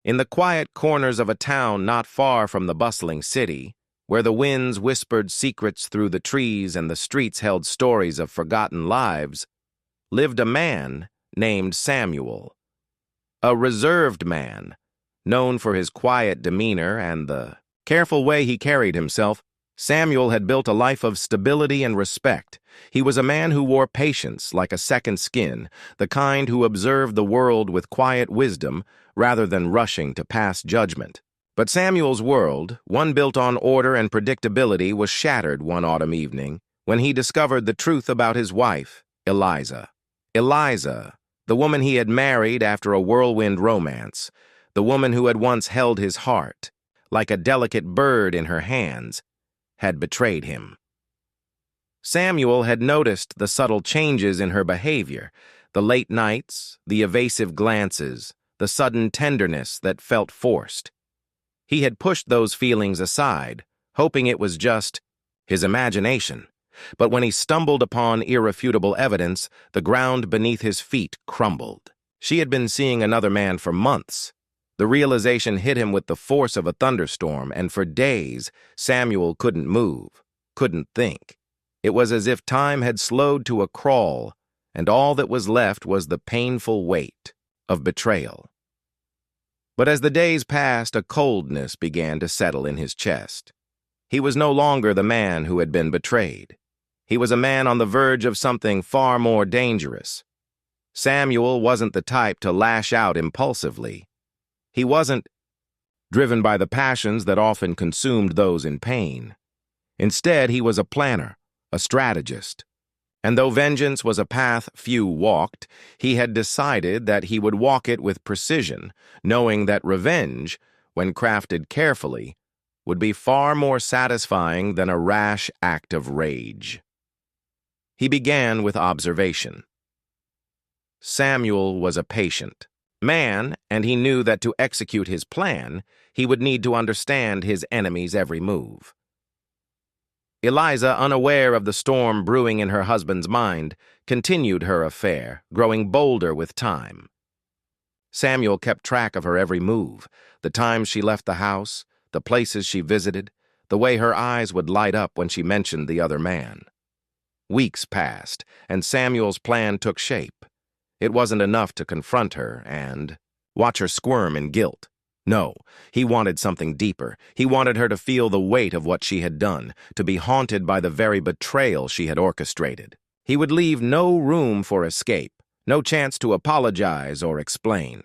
In the quiet corners of a town not far from the bustling city, where the winds whispered secrets through the trees and the streets held stories of forgotten lives, lived a man named Samuel. A reserved man, known for his quiet demeanor and the careful way he carried himself. Samuel had built a life of stability and respect. He was a man who wore patience like a second skin, the kind who observed the world with quiet wisdom rather than rushing to pass judgment. But Samuel's world, one built on order and predictability, was shattered one autumn evening when he discovered the truth about his wife, Eliza. Eliza, the woman he had married after a whirlwind romance, the woman who had once held his heart, like a delicate bird in her hands, had betrayed him. Samuel had noticed the subtle changes in her behavior, the late nights, the evasive glances, the sudden tenderness that felt forced. He had pushed those feelings aside, hoping it was just his imagination. But when he stumbled upon irrefutable evidence, the ground beneath his feet crumbled. She had been seeing another man for months. The realization hit him with the force of a thunderstorm, and for days, Samuel couldn't move, couldn't think. It was as if time had slowed to a crawl, and all that was left was the painful weight of betrayal. But as the days passed, a coldness began to settle in his chest. He was no longer the man who had been betrayed. He was a man on the verge of something far more dangerous. Samuel wasn't the type to lash out impulsively. He wasn't driven by the passions that often consumed those in pain. Instead, he was a planner, a strategist. And though vengeance was a path few walked, he had decided that he would walk it with precision, knowing that revenge, when crafted carefully, would be far more satisfying than a rash act of rage. He began with observation. Samuel was a patient man, and he knew that to execute his plan, he would need to understand his enemy's every move. Eliza, unaware of the storm brewing in her husband's mind, continued her affair, growing bolder with time. Samuel kept track of her every move, the times she left the house, the places she visited, the way her eyes would light up when she mentioned the other man. Weeks passed, and Samuel's plan took shape. It wasn't enough to confront her and watch her squirm in guilt. No, he wanted something deeper. He wanted her to feel the weight of what she had done, to be haunted by the very betrayal she had orchestrated. He would leave no room for escape, no chance to apologize or explain.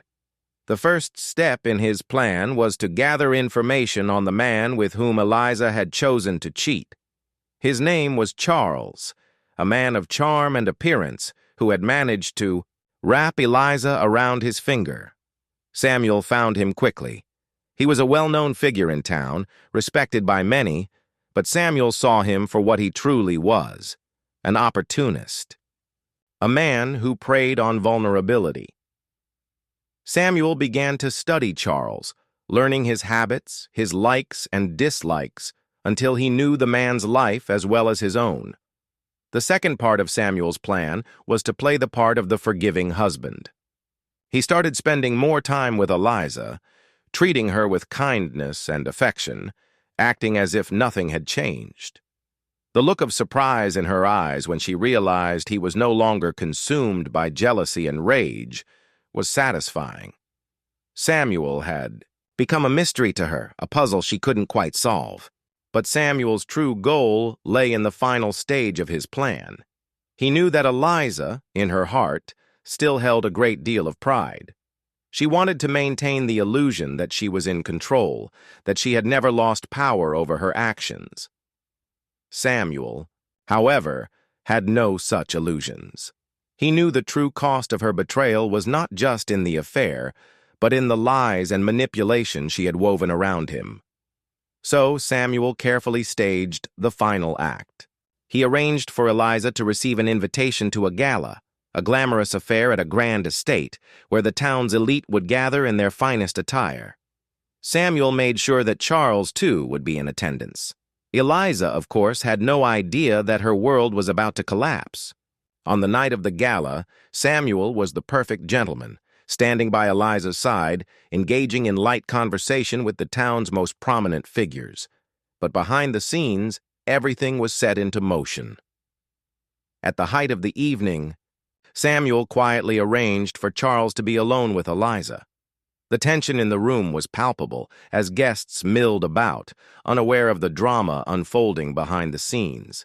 The first step in his plan was to gather information on the man with whom Eliza had chosen to cheat. His name was Charles, a man of charm and appearance who had managed to wrap Eliza around his finger. Samuel found him quickly. He was a well-known figure in town, respected by many, but Samuel saw him for what he truly was, an opportunist, a man who preyed on vulnerability. Samuel began to study Charles, learning his habits, his likes and dislikes, until he knew the man's life as well as his own. The second part of Samuel's plan was to play the part of the forgiving husband. He started spending more time with Eliza, treating her with kindness and affection, acting as if nothing had changed. The look of surprise in her eyes when she realized he was no longer consumed by jealousy and rage was satisfying. Samuel had become a mystery to her, a puzzle she couldn't quite solve. But Samuel's true goal lay in the final stage of his plan. He knew that Eliza, in her heart, still held a great deal of pride. She wanted to maintain the illusion that she was in control, that she had never lost power over her actions. Samuel, however, had no such illusions. He knew the true cost of her betrayal was not just in the affair, but in the lies and manipulation she had woven around him. So Samuel carefully staged the final act. He arranged for Eliza to receive an invitation to a gala, a glamorous affair at a grand estate, where the town's elite would gather in their finest attire. Samuel made sure that Charles, too, would be in attendance. Eliza, of course, had no idea that her world was about to collapse. On the night of the gala, Samuel was the perfect gentleman, standing by Eliza's side, engaging in light conversation with the town's most prominent figures. But behind the scenes, everything was set into motion. At the height of the evening, Samuel quietly arranged for Charles to be alone with Eliza. The tension in the room was palpable as guests milled about, unaware of the drama unfolding behind the scenes.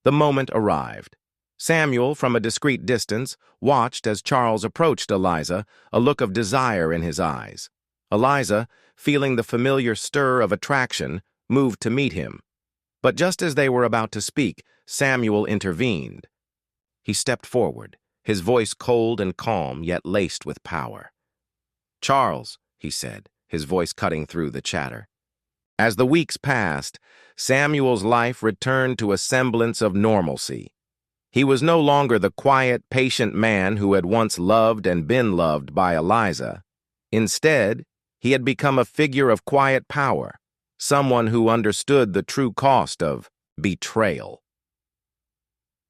The moment arrived. Samuel, from a discreet distance, watched as Charles approached Eliza, a look of desire in his eyes. Eliza, feeling the familiar stir of attraction, moved to meet him. But just as they were about to speak, Samuel intervened. He stepped forward, his voice cold and calm, yet laced with power. "Charles," he said, his voice cutting through the chatter. As the weeks passed, Samuel's life returned to a semblance of normalcy. He was no longer the quiet, patient man who had once loved and been loved by Eliza. Instead, he had become a figure of quiet power, someone who understood the true cost of betrayal.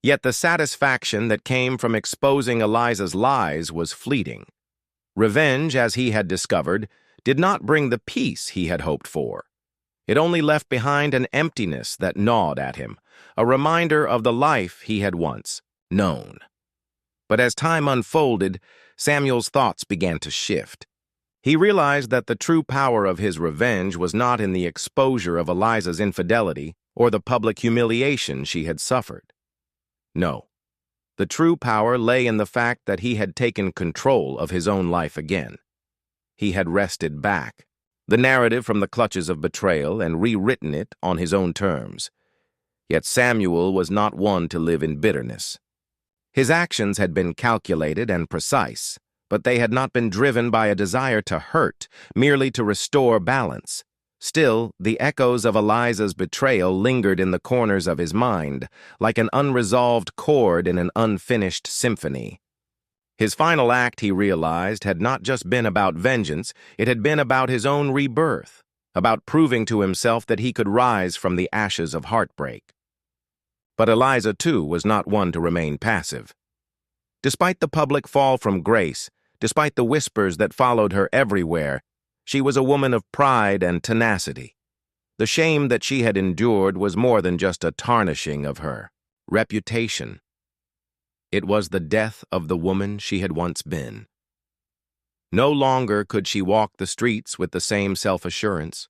Yet the satisfaction that came from exposing Eliza's lies was fleeting. Revenge, as he had discovered, did not bring the peace he had hoped for. It only left behind an emptiness that gnawed at him, a reminder of the life he had once known. But as time unfolded, Samuel's thoughts began to shift. He realized that the true power of his revenge was not in the exposure of Eliza's infidelity or the public humiliation she had suffered. No, the true power lay in the fact that he had taken control of his own life again. He had wrested back the narrative from the clutches of betrayal and rewritten it on his own terms. Yet Samuel was not one to live in bitterness. His actions had been calculated and precise, but they had not been driven by a desire to hurt, merely to restore balance. Still, the echoes of Eliza's betrayal lingered in the corners of his mind, like an unresolved chord in an unfinished symphony. His final act, he realized, had not just been about vengeance, it had been about his own rebirth, about proving to himself that he could rise from the ashes of heartbreak. But Eliza, too, was not one to remain passive. Despite the public fall from grace, despite the whispers that followed her everywhere, she was a woman of pride and tenacity. The shame that she had endured was more than just a tarnishing of her reputation. It was the death of the woman she had once been. No longer could she walk the streets with the same self-assurance.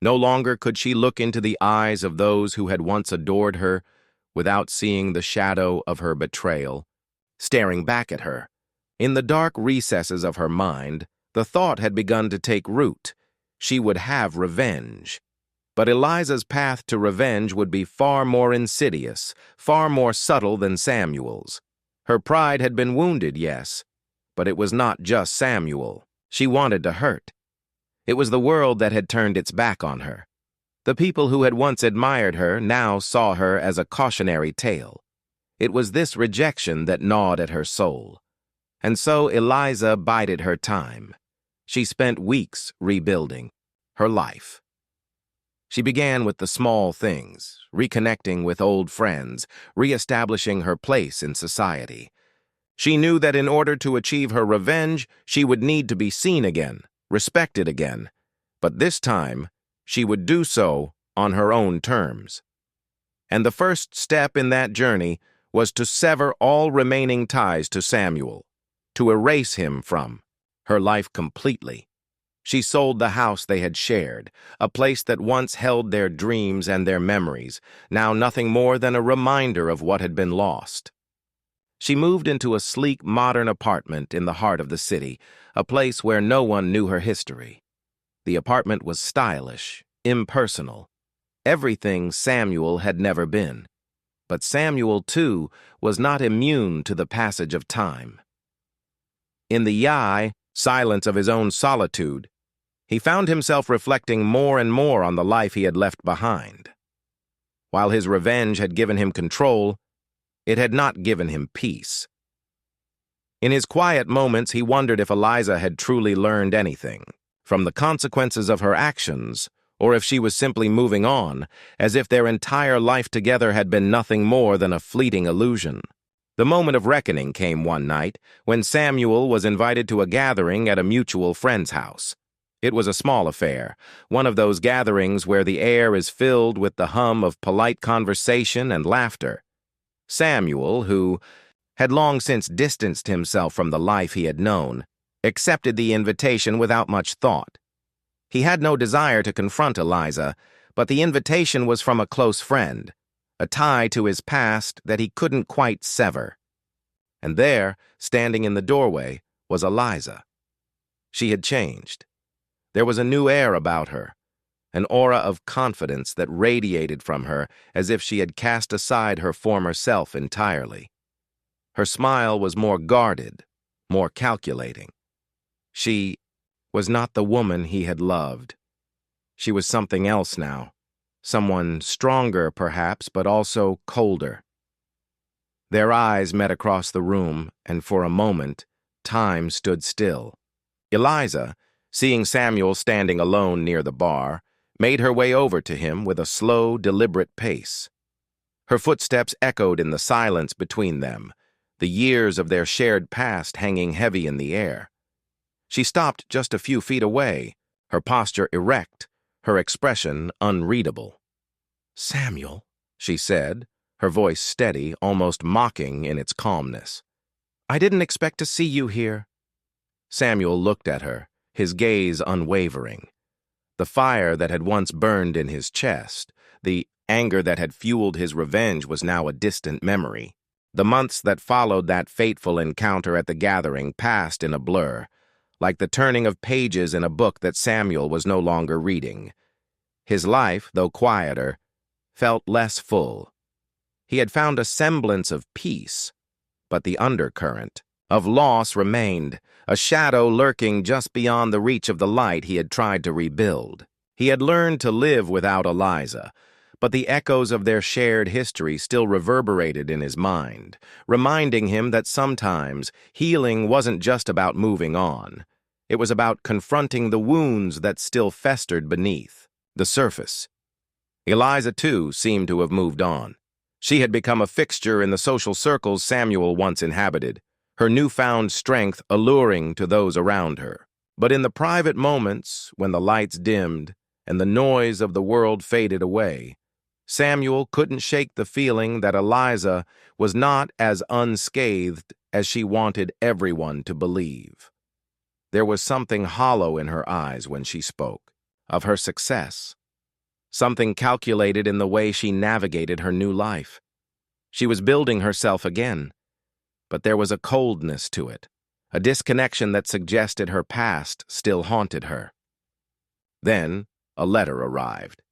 No longer could she look into the eyes of those who had once adored her without seeing the shadow of her betrayal staring back at her. In the dark recesses of her mind, the thought had begun to take root. She would have revenge. But Eliza's path to revenge would be far more insidious, far more subtle than Samuel's. Her pride had been wounded, yes, but it was not just Samuel she wanted to hurt. It was the world that had turned its back on her. The people who had once admired her now saw her as a cautionary tale. It was this rejection that gnawed at her soul. And so Eliza bided her time. She spent weeks rebuilding her life. She began with the small things, reconnecting with old friends, reestablishing her place in society. She knew that in order to achieve her revenge, she would need to be seen again, respected again. But this time, she would do so on her own terms. And the first step in that journey was to sever all remaining ties to Samuel, to erase him from her life completely. She sold the house they had shared, a place that once held their dreams and their memories, now nothing more than a reminder of what had been lost. She moved into a sleek, modern apartment in the heart of the city, a place where no one knew her history. The apartment was stylish, impersonal, everything Samuel had never been. But Samuel, too, was not immune to the passage of time. In the silence of his own solitude, he found himself reflecting more and more on the life he had left behind. While his revenge had given him control, it had not given him peace. In his quiet moments, he wondered if Eliza had truly learned anything from the consequences of her actions, or if she was simply moving on, as if their entire life together had been nothing more than a fleeting illusion. The moment of reckoning came one night when Samuel was invited to a gathering at a mutual friend's house. It was a small affair, one of those gatherings where the air is filled with the hum of polite conversation and laughter. Samuel, who had long since distanced himself from the life he had known, accepted the invitation without much thought. He had no desire to confront Eliza, but the invitation was from a close friend, a tie to his past that he couldn't quite sever. And there, standing in the doorway, was Eliza. She had changed. There was a new air about her, an aura of confidence that radiated from her as if she had cast aside her former self entirely. Her smile was more guarded, more calculating. She was not the woman he had loved. She was something else now, someone stronger perhaps, but also colder. Their eyes met across the room, and for a moment, time stood still. Eliza, seeing Samuel standing alone near the bar, made her way over to him with a slow, deliberate pace. Her footsteps echoed in the silence between them, the years of their shared past hanging heavy in the air. She stopped just a few feet away, her posture erect, her expression unreadable. "Samuel," she said, her voice steady, almost mocking in its calmness. "I didn't expect to see you here." Samuel looked at her, his gaze unwavering. The fire that had once burned in his chest, the anger that had fueled his revenge was now a distant memory. The months that followed that fateful encounter at the gathering passed in a blur, like the turning of pages in a book that Samuel was no longer reading. His life, though quieter, felt less full. He had found a semblance of peace, but the undercurrent of loss remained, a shadow lurking just beyond the reach of the light he had tried to rebuild. He had learned to live without Eliza, but the echoes of their shared history still reverberated in his mind, reminding him that sometimes healing wasn't just about moving on. It was about confronting the wounds that still festered beneath the surface. Eliza, too, seemed to have moved on. She had become a fixture in the social circles Samuel once inhabited, her newfound strength alluring to those around her. But in the private moments, when the lights dimmed and the noise of the world faded away, Samuel couldn't shake the feeling that Eliza was not as unscathed as she wanted everyone to believe. There was something hollow in her eyes when she spoke, of her success, something calculated in the way she navigated her new life. She was building herself again, but there was a coldness to it, a disconnection that suggested her past still haunted her. Then a letter arrived.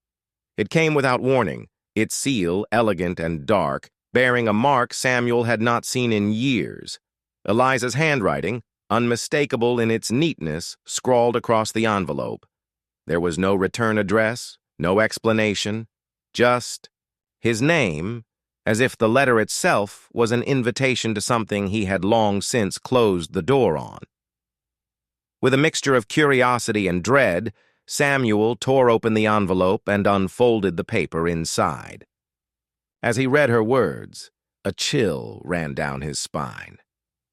It came without warning, its seal, elegant and dark, bearing a mark Samuel had not seen in years. Eliza's handwriting, unmistakable in its neatness, scrawled across the envelope. There was no return address, no explanation, just his name, as if the letter itself was an invitation to something he had long since closed the door on. With a mixture of curiosity and dread, Samuel tore open the envelope and unfolded the paper inside. As he read her words, a chill ran down his spine.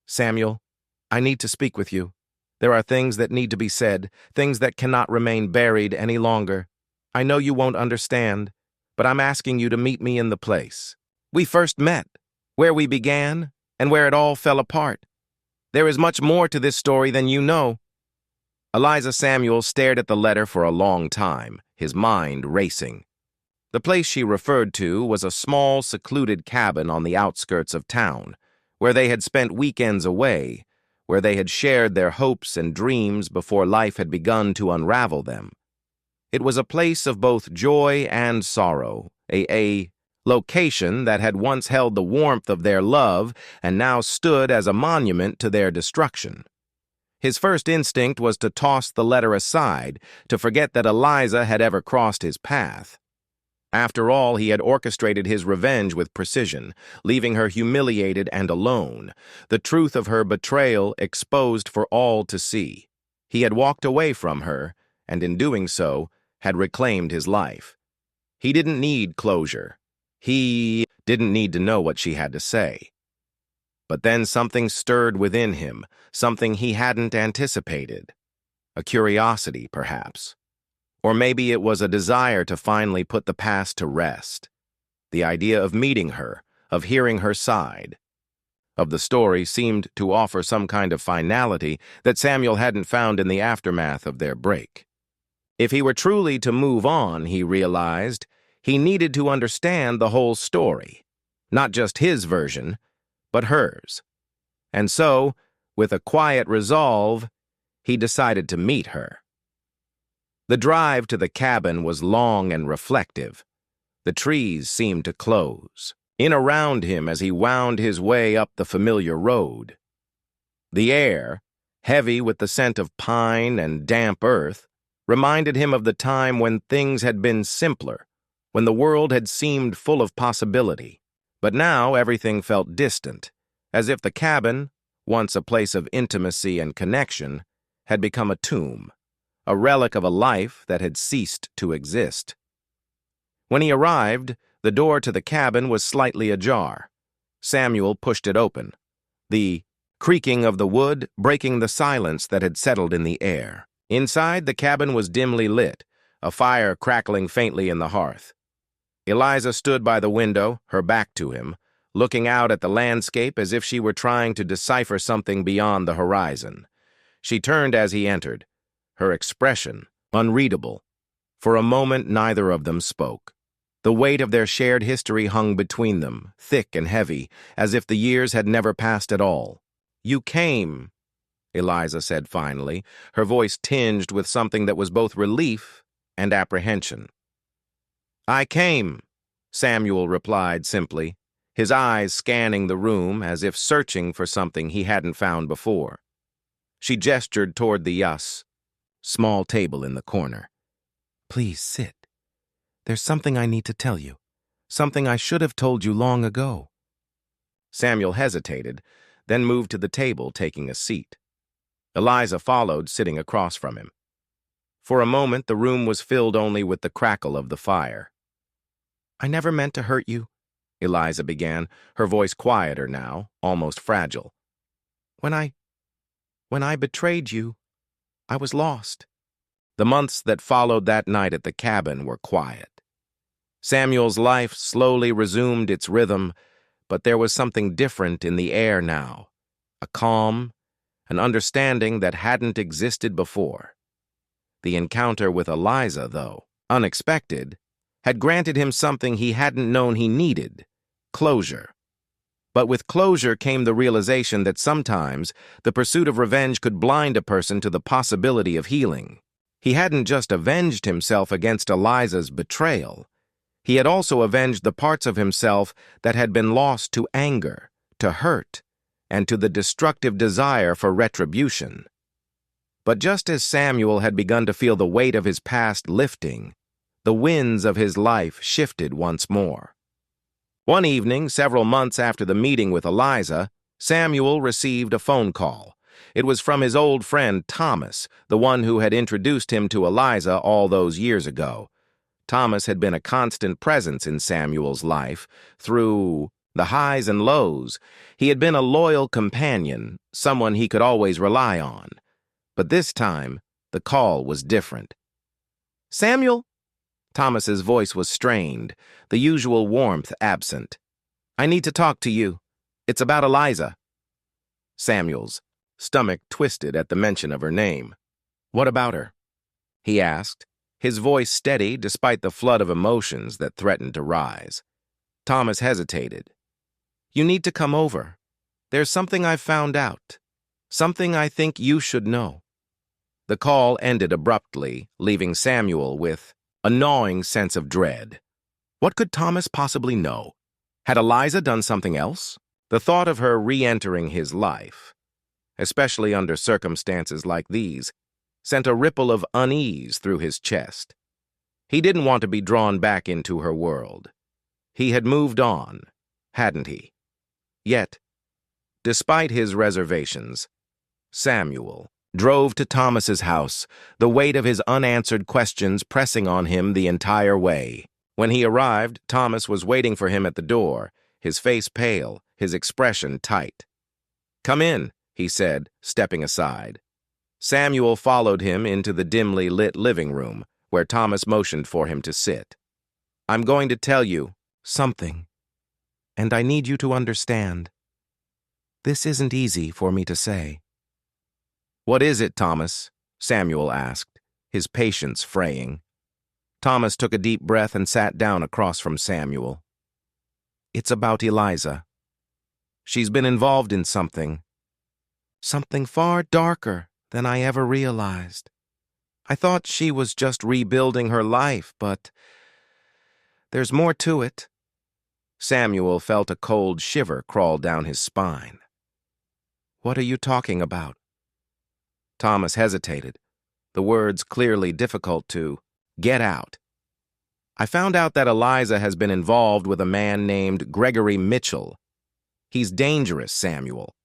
"Samuel, I need to speak with you. There are things that need to be said, things that cannot remain buried any longer. I know you won't understand, but I'm asking you to meet me in the place we first met, where we began, and where it all fell apart. There is much more to this story than you know." Eliza Samuel stared at the letter for a long time, his mind racing. The place she referred to was a small, secluded cabin on the outskirts of town, where they had spent weekends away, where they had shared their hopes and dreams before life had begun to unravel them. It was a place of both joy and sorrow, a location that had once held the warmth of their love and now stood as a monument to their destruction. His first instinct was to toss the letter aside, to forget that Eliza had ever crossed his path. After all, he had orchestrated his revenge with precision, leaving her humiliated and alone, the truth of her betrayal exposed for all to see. He had walked away from her, and in doing so, had reclaimed his life. He didn't need closure. He didn't need to know what she had to say. But then something stirred within him, something he hadn't anticipated. A curiosity, perhaps. Or maybe it was a desire to finally put the past to rest. The idea of meeting her, of hearing her side, of the story seemed to offer some kind of finality that Samuel hadn't found in the aftermath of their break. If he were truly to move on, he realized, he needed to understand the whole story. Not just his version, but hers. And so, with a quiet resolve, he decided to meet her. The drive to the cabin was long and reflective. The trees seemed to close in around him as he wound his way up the familiar road. The air, heavy with the scent of pine and damp earth, reminded him of the time when things had been simpler, when the world had seemed full of possibility. But now everything felt distant, as if the cabin, once a place of intimacy and connection, had become a tomb, a relic of a life that had ceased to exist. When he arrived, the door to the cabin was slightly ajar. Samuel pushed it open, the creaking of the wood breaking the silence that had settled in the air. Inside, the cabin was dimly lit, a fire crackling faintly in the hearth. Eliza stood by the window, her back to him, looking out at the landscape as if she were trying to decipher something beyond the horizon. She turned as he entered, her expression unreadable. For a moment, neither of them spoke. The weight of their shared history hung between them, thick and heavy, as if the years had never passed at all. "You came," Eliza said finally, her voice tinged with something that was both relief and apprehension. "I came," Samuel replied simply, his eyes scanning the room as if searching for something he hadn't found before. She gestured toward the small table in the corner. "Please sit. There's something I need to tell you, something I should have told you long ago." Samuel hesitated, then moved to the table, taking a seat. Eliza followed, sitting across from him. For a moment, the room was filled only with the crackle of the fire. "I never meant to hurt you," Eliza began, her voice quieter now, almost fragile. When I betrayed you, I was lost." The months that followed that night at the cabin were quiet. Samuel's life slowly resumed its rhythm, but there was something different in the air now, a calm, an understanding that hadn't existed before. The encounter with Eliza, though unexpected, had granted him something he hadn't known he needed: closure. But with closure came the realization that sometimes the pursuit of revenge could blind a person to the possibility of healing. He hadn't just avenged himself against Eliza's betrayal. He had also avenged the parts of himself that had been lost to anger, to hurt, and to the destructive desire for retribution. But just as Samuel had begun to feel the weight of his past lifting, the winds of his life shifted once more. One evening, several months after the meeting with Eliza, Samuel received a phone call. It was from his old friend Thomas, the one who had introduced him to Eliza all those years ago. Thomas had been a constant presence in Samuel's life. Through the highs and lows, he had been a loyal companion, someone he could always rely on. But this time, the call was different. "Samuel?" Thomas's voice was strained, the usual warmth absent. "I need to talk to you. It's about Eliza." Samuel's stomach twisted at the mention of her name. "What about her?" he asked, his voice steady despite the flood of emotions that threatened to rise. Thomas hesitated. "You need to come over. There's something I've found out. Something I think you should know." The call ended abruptly, leaving Samuel with a gnawing sense of dread. What could Thomas possibly know? Had Eliza done something else? The thought of her re-entering his life, especially under circumstances like these, sent a ripple of unease through his chest. He didn't want to be drawn back into her world. He had moved on, hadn't he? Yet, despite his reservations, Samuel drove to Thomas's house, the weight of his unanswered questions pressing on him the entire way. When he arrived, Thomas was waiting for him at the door, his face pale, his expression tight. "Come in," he said, stepping aside. Samuel followed him into the dimly lit living room, where Thomas motioned for him to sit. "I'm going to tell you something, and I need you to understand. This isn't easy for me to say." "What is it, Thomas?" Samuel asked, his patience fraying. Thomas took a deep breath and sat down across from Samuel. "It's about Eliza. She's been involved in something far darker than I ever realized. I thought she was just rebuilding her life, but there's more to it." Samuel felt a cold shiver crawl down his spine. "What are you talking about?" Thomas hesitated, the words clearly difficult to get out. "I found out that Eliza has been involved with a man named Gregory Mitchell. He's dangerous, Samuel.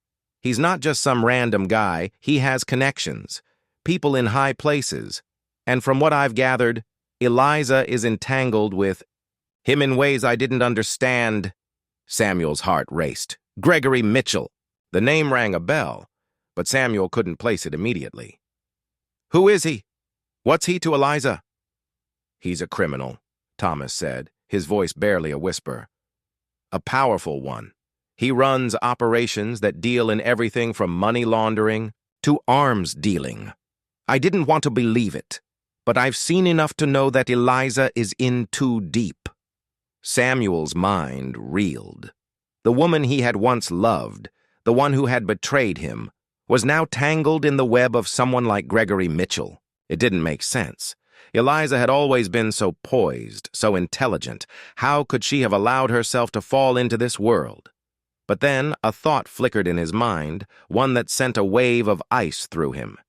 He's not just some random guy. He has connections, people in high places, and from what I've gathered, Eliza is entangled with him in ways I didn't understand." Samuel's heart raced. Gregory Mitchell. The name rang a bell, but Samuel couldn't place it immediately. "Who is he? What's he to Eliza?" "He's a criminal," Thomas said, his voice barely a whisper. "A powerful one. He runs operations that deal in everything from money laundering to arms dealing. I didn't want to believe it, but I've seen enough to know that Eliza is in too deep." Samuel's mind reeled. The woman he had once loved, the one who had betrayed him, was now tangled in the web of someone like Gregory Mitchell. It didn't make sense. Eliza had always been so poised, so intelligent. How could she have allowed herself to fall into this world? But then a thought flickered in his mind, one that sent a wave of ice through him.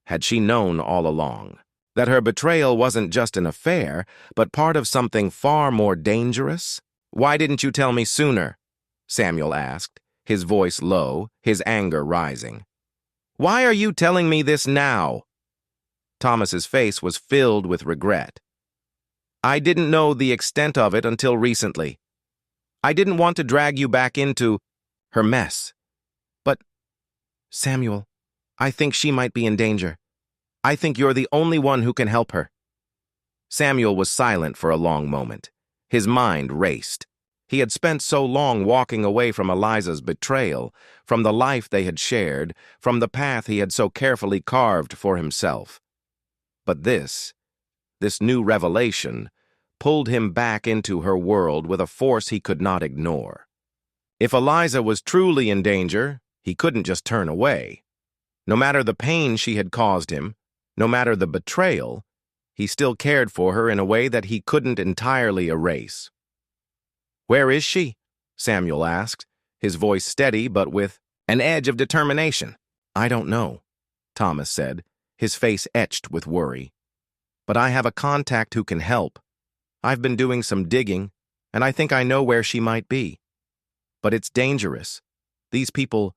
Had she known all along that her betrayal wasn't just an affair, but part of something far more dangerous? "Why didn't you tell me sooner?" Samuel asked, his voice low, his anger rising. "Why are you telling me this now?" Thomas's face was filled with regret. "I didn't know the extent of it until recently. I didn't want to drag you back into her mess. But, Samuel, I think she might be in danger. I think you're the only one who can help her." Samuel was silent for a long moment. His mind raced. He had spent so long walking away from Eliza's betrayal, from the life they had shared, from the path he had so carefully carved for himself. But this new revelation, pulled him back into her world with a force he could not ignore. If Eliza was truly in danger, he couldn't just turn away. No matter the pain she had caused him, no matter the betrayal, he still cared for her in a way that he couldn't entirely erase. "Where is she?" Samuel asked, his voice steady but with an edge of determination. "I don't know," Thomas said, his face etched with worry. "But I have a contact who can help. I've been doing some digging, and I think I know where she might be. But it's dangerous. These people,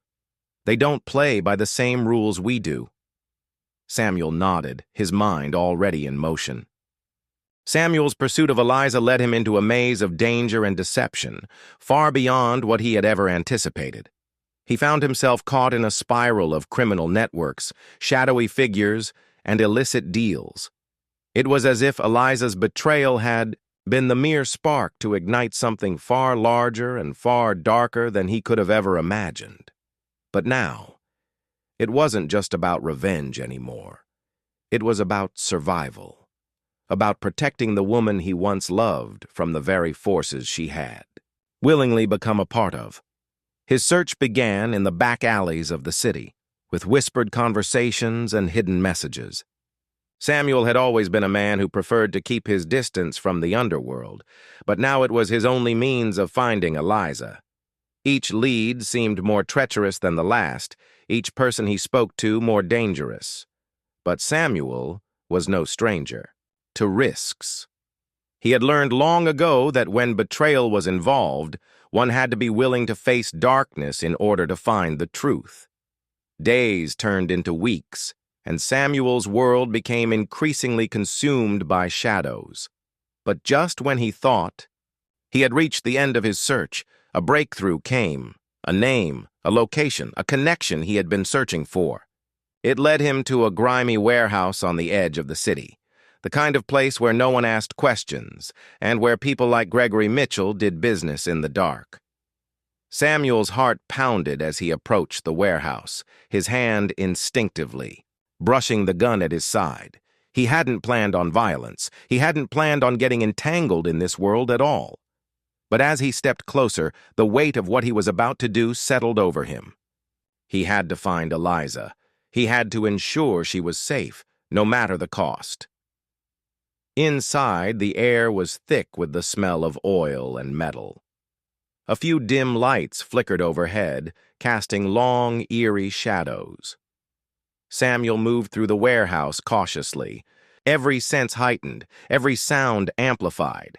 they don't play by the same rules we do." Samuel nodded, his mind already in motion. Samuel's pursuit of Eliza led him into a maze of danger and deception, far beyond what he had ever anticipated. He found himself caught in a spiral of criminal networks, shadowy figures, and illicit deals. It was as if Eliza's betrayal had been the mere spark to ignite something far larger and far darker than he could have ever imagined. But now, it wasn't just about revenge anymore. It was about survival, about protecting the woman he once loved from the very forces she had willingly become a part of. His search began in the back alleys of the city, with whispered conversations and hidden messages. Samuel had always been a man who preferred to keep his distance from the underworld, but now it was his only means of finding Eliza. Each lead seemed more treacherous than the last, each person he spoke to more dangerous. But Samuel was no stranger to risks. He had learned long ago that when betrayal was involved, one had to be willing to face darkness in order to find the truth. Days turned into weeks, and Samuel's world became increasingly consumed by shadows. But just when he thought he had reached the end of his search, a breakthrough came, A name, a location, a connection he had been searching for. It led him to a grimy warehouse on the edge of the city, the kind of place where no one asked questions, and where people like Gregory Mitchell did business in the dark. Samuel's heart pounded as he approached the warehouse, his hand instinctively, brushing the gun at his side. He hadn't planned on violence. He hadn't planned on getting entangled in this world at all. But as he stepped closer, the weight of what he was about to do settled over him. He had to find Eliza. He had to ensure she was safe, no matter the cost. Inside, the air was thick with the smell of oil and metal. A few dim lights flickered overhead, casting long, eerie shadows. Samuel moved through the warehouse cautiously, every sense heightened, every sound amplified.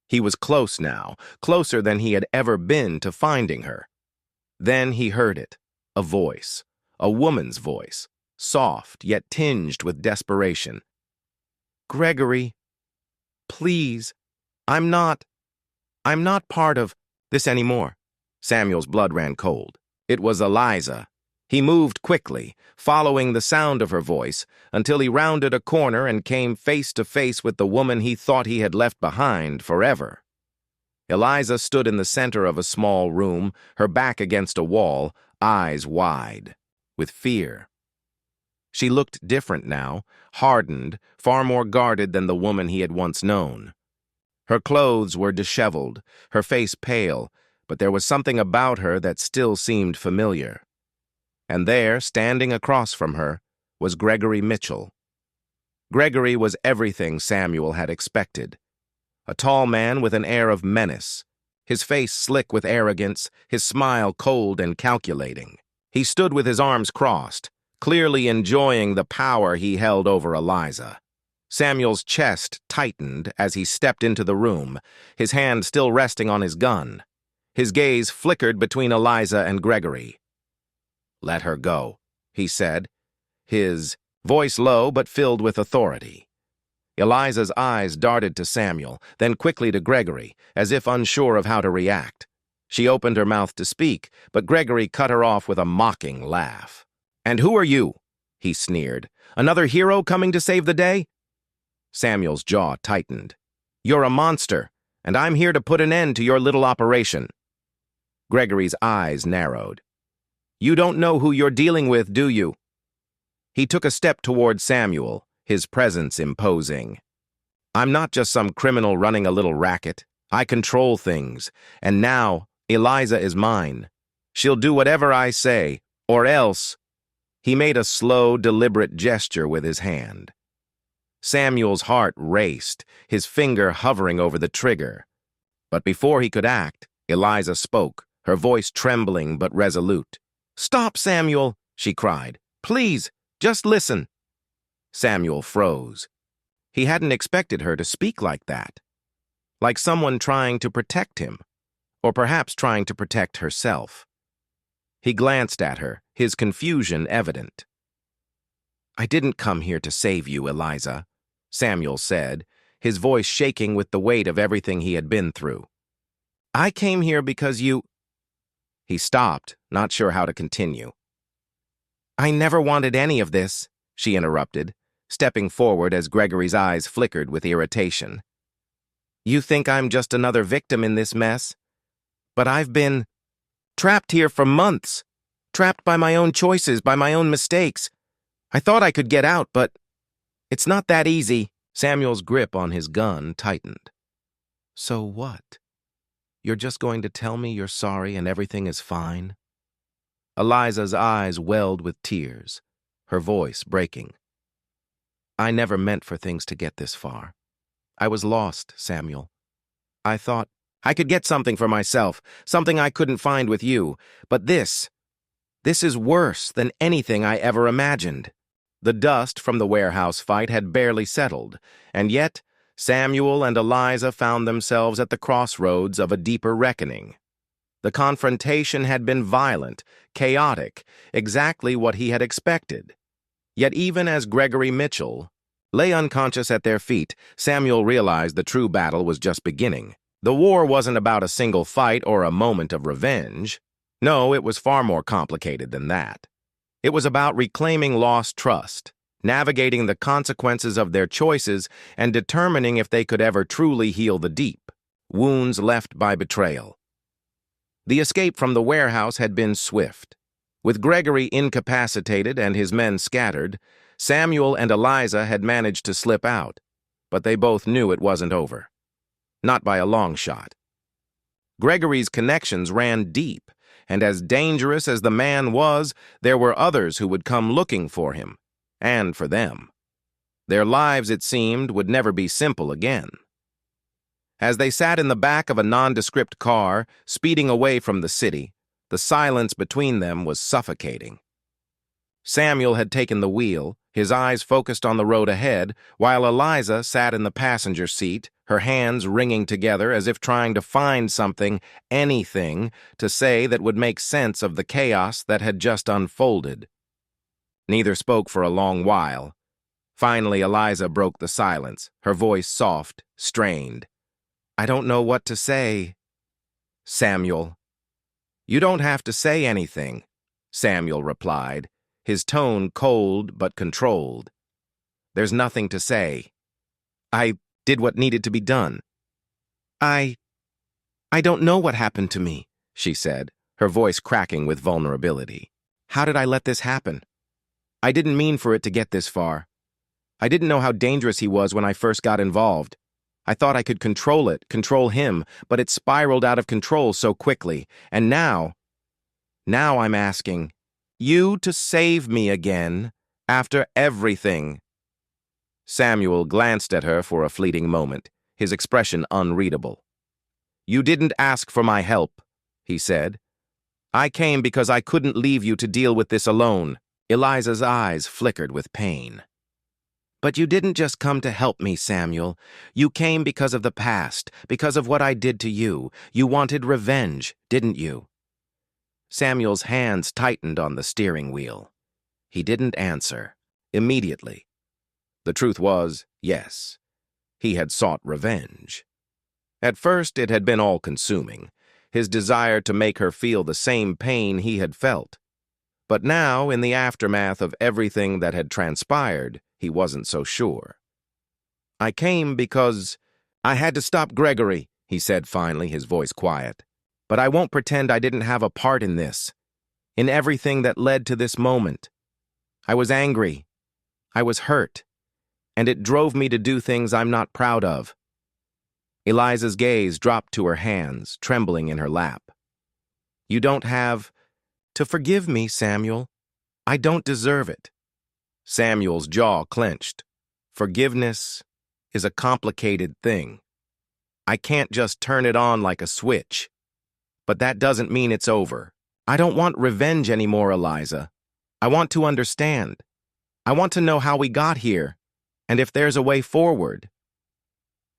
He was close now, closer than he had ever been to finding her. Then he heard it, a voice, a woman's voice, soft yet tinged with desperation. "Gregory, please, I'm not part of this anymore." Samuel's blood ran cold. It was Eliza. He moved quickly, following the sound of her voice, until he rounded a corner and came face to face with the woman he thought he had left behind forever. Eliza stood in the center of a small room, her back against a wall, eyes wide, with fear. She looked different now, hardened, far more guarded than the woman he had once known. Her clothes were disheveled, her face pale, but there was something about her that still seemed familiar. And there, standing across from her, was Gregory Mitchell. Gregory was everything Samuel had expected. A tall man with an air of menace, his face slick with arrogance, his smile cold and calculating. He stood with his arms crossed, clearly enjoying the power he held over Eliza. Samuel's chest tightened as he stepped into the room, his hand still resting on his gun. His gaze flickered between Eliza and Gregory. "Let her go," he said, his voice low but filled with authority. Eliza's eyes darted to Samuel, then quickly to Gregory, as if unsure of how to react. She opened her mouth to speak, but Gregory cut her off with a mocking laugh. "And who are you?" he sneered. "Another hero coming to save the day?" Samuel's jaw tightened. "You're a monster, and I'm here to put an end to your little operation." Gregory's eyes narrowed. "You don't know who you're dealing with, do you?" He took a step toward Samuel, his presence imposing. "I'm not just some criminal running a little racket. I control things, and now Eliza is mine. She'll do whatever I say, or else—" He made a slow, deliberate gesture with his hand. Samuel's heart raced, his finger hovering over the trigger. But before he could act, Eliza spoke, her voice trembling but resolute. "Stop, Samuel," she cried. "Please, just listen." Samuel froze. He hadn't expected her to speak like that. Like someone trying to protect him, or perhaps trying to protect herself. He glanced at her, his confusion evident. "I didn't come here to save you, Eliza," Samuel said, his voice shaking with the weight of everything he had been through. "I came here because you—" He stopped, not sure how to continue. "I never wanted any of this," she interrupted, stepping forward as Gregory's eyes flickered with irritation. "You think I'm just another victim in this mess? But I've been trapped here for months, trapped by my own choices, by my own mistakes. I thought I could get out, but it's not that easy." Samuel's grip on his gun tightened. "So what? You're just going to tell me you're sorry and everything is fine?" Eliza's eyes welled with tears, her voice breaking. "I never meant for things to get this far. I was lost, Samuel. I thought I could get something for myself, something I couldn't find with you. But this is worse than anything I ever imagined." The dust from the warehouse fight had barely settled, and yet Samuel and Eliza found themselves at the crossroads of a deeper reckoning. The confrontation had been violent, chaotic, exactly what he had expected. Yet even as Gregory Mitchell lay unconscious at their feet, Samuel realized the true battle was just beginning. The war wasn't about a single fight or a moment of revenge. No, it was far more complicated than that. It was about reclaiming lost trust, navigating the consequences of their choices, and determining if they could ever truly heal the deep wounds left by betrayal. The escape from the warehouse had been swift. With Gregory incapacitated and his men scattered, Samuel and Eliza had managed to slip out, but they both knew it wasn't over. Not by a long shot. Gregory's connections ran deep, and as dangerous as the man was, there were others who would come looking for him, and for them. Their lives, it seemed, would never be simple again. As they sat in the back of a nondescript car, speeding away from the city, the silence between them was suffocating. Samuel had taken the wheel, his eyes focused on the road ahead, while Eliza sat in the passenger seat, her hands wringing together as if trying to find something, anything, to say that would make sense of the chaos that had just unfolded. Neither spoke for a long while. Finally, Eliza broke the silence, her voice soft, strained. "I don't know what to say, Samuel." "You don't have to say anything," Samuel replied, his tone cold but controlled. "There's nothing to say. I did what needed to be done." I don't know what happened to me," she said, her voice cracking with vulnerability. "How did I let this happen? I didn't mean for it to get this far. I didn't know how dangerous he was when I first got involved. I thought I could control it, control him, but it spiraled out of control so quickly. And now I'm asking you to save me again, after everything." Samuel glanced at her for a fleeting moment, his expression unreadable. "You didn't ask for my help," he said. "I came because I couldn't leave you to deal with this alone." Eliza's eyes flickered with pain. "But you didn't just come to help me, Samuel. You came because of the past, because of what I did to you. You wanted revenge, didn't you?" Samuel's hands tightened on the steering wheel. He didn't answer. Immediately. The truth was, yes, he had sought revenge. At first, it had been all-consuming, his desire to make her feel the same pain he had felt. But now, in the aftermath of everything that had transpired, he wasn't so sure. "I came because I had to stop Gregory," he said finally, his voice quiet. "But I won't pretend I didn't have a part in this, in everything that led to this moment. I was angry. I was hurt. And it drove me to do things I'm not proud of." Eliza's gaze dropped to her hands, trembling in her lap. "You don't have to forgive me, Samuel. I don't deserve it." Samuel's jaw clenched. Forgiveness is a complicated thing. I can't just turn it on like a switch. But that doesn't mean it's over. I don't want revenge anymore, Eliza. I want to understand. I want to know how we got here, and if there's a way forward.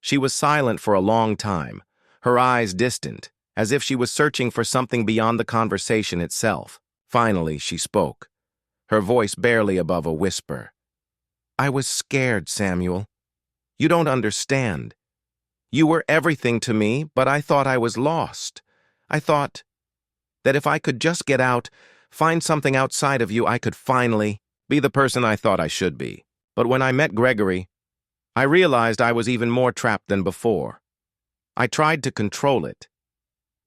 She was silent for a long time, her eyes distant, as if she was searching for something beyond the conversation itself. Finally, she spoke, her voice barely above a whisper. "I was scared, Samuel. You don't understand. You were everything to me, but I thought I was lost. I thought that if I could just get out, find something outside of you, I could finally be the person I thought I should be. But when I met Gregory, I realized I was even more trapped than before. I tried to control it,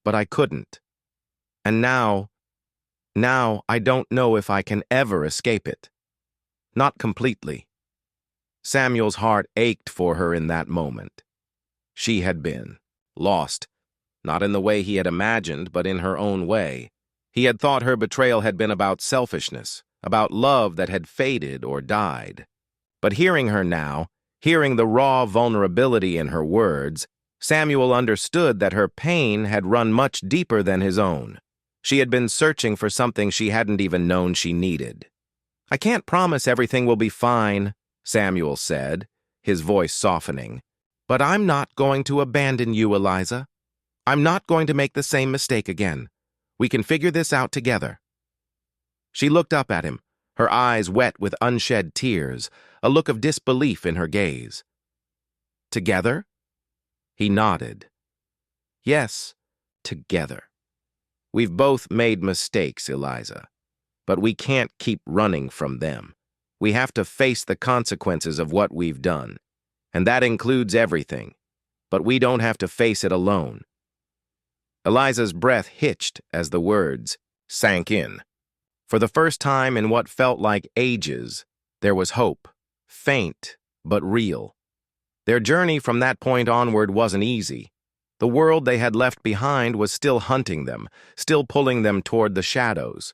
but I couldn't. And now I don't know if I can ever escape it. Not completely." Samuel's heart ached for her in that moment. She had been lost, not in the way he had imagined, but in her own way. He had thought her betrayal had been about selfishness, about love that had faded or died. But hearing her now, hearing the raw vulnerability in her words, Samuel understood that her pain had run much deeper than his own. She had been searching for something she hadn't even known she needed. "I can't promise everything will be fine," Samuel said, his voice softening. "But I'm not going to abandon you, Eliza. I'm not going to make the same mistake again. We can figure this out together." She looked up at him, her eyes wet with unshed tears, a look of disbelief in her gaze. "Together?" He nodded. "Yes, together." We've both made mistakes, Eliza, but we can't keep running from them. We have to face the consequences of what we've done, and that includes everything, but we don't have to face it alone. Eliza's breath hitched as the words sank in. For the first time in what felt like ages, there was hope, faint but real. Their journey from that point onward wasn't easy. The world they had left behind was still hunting them, still pulling them toward the shadows.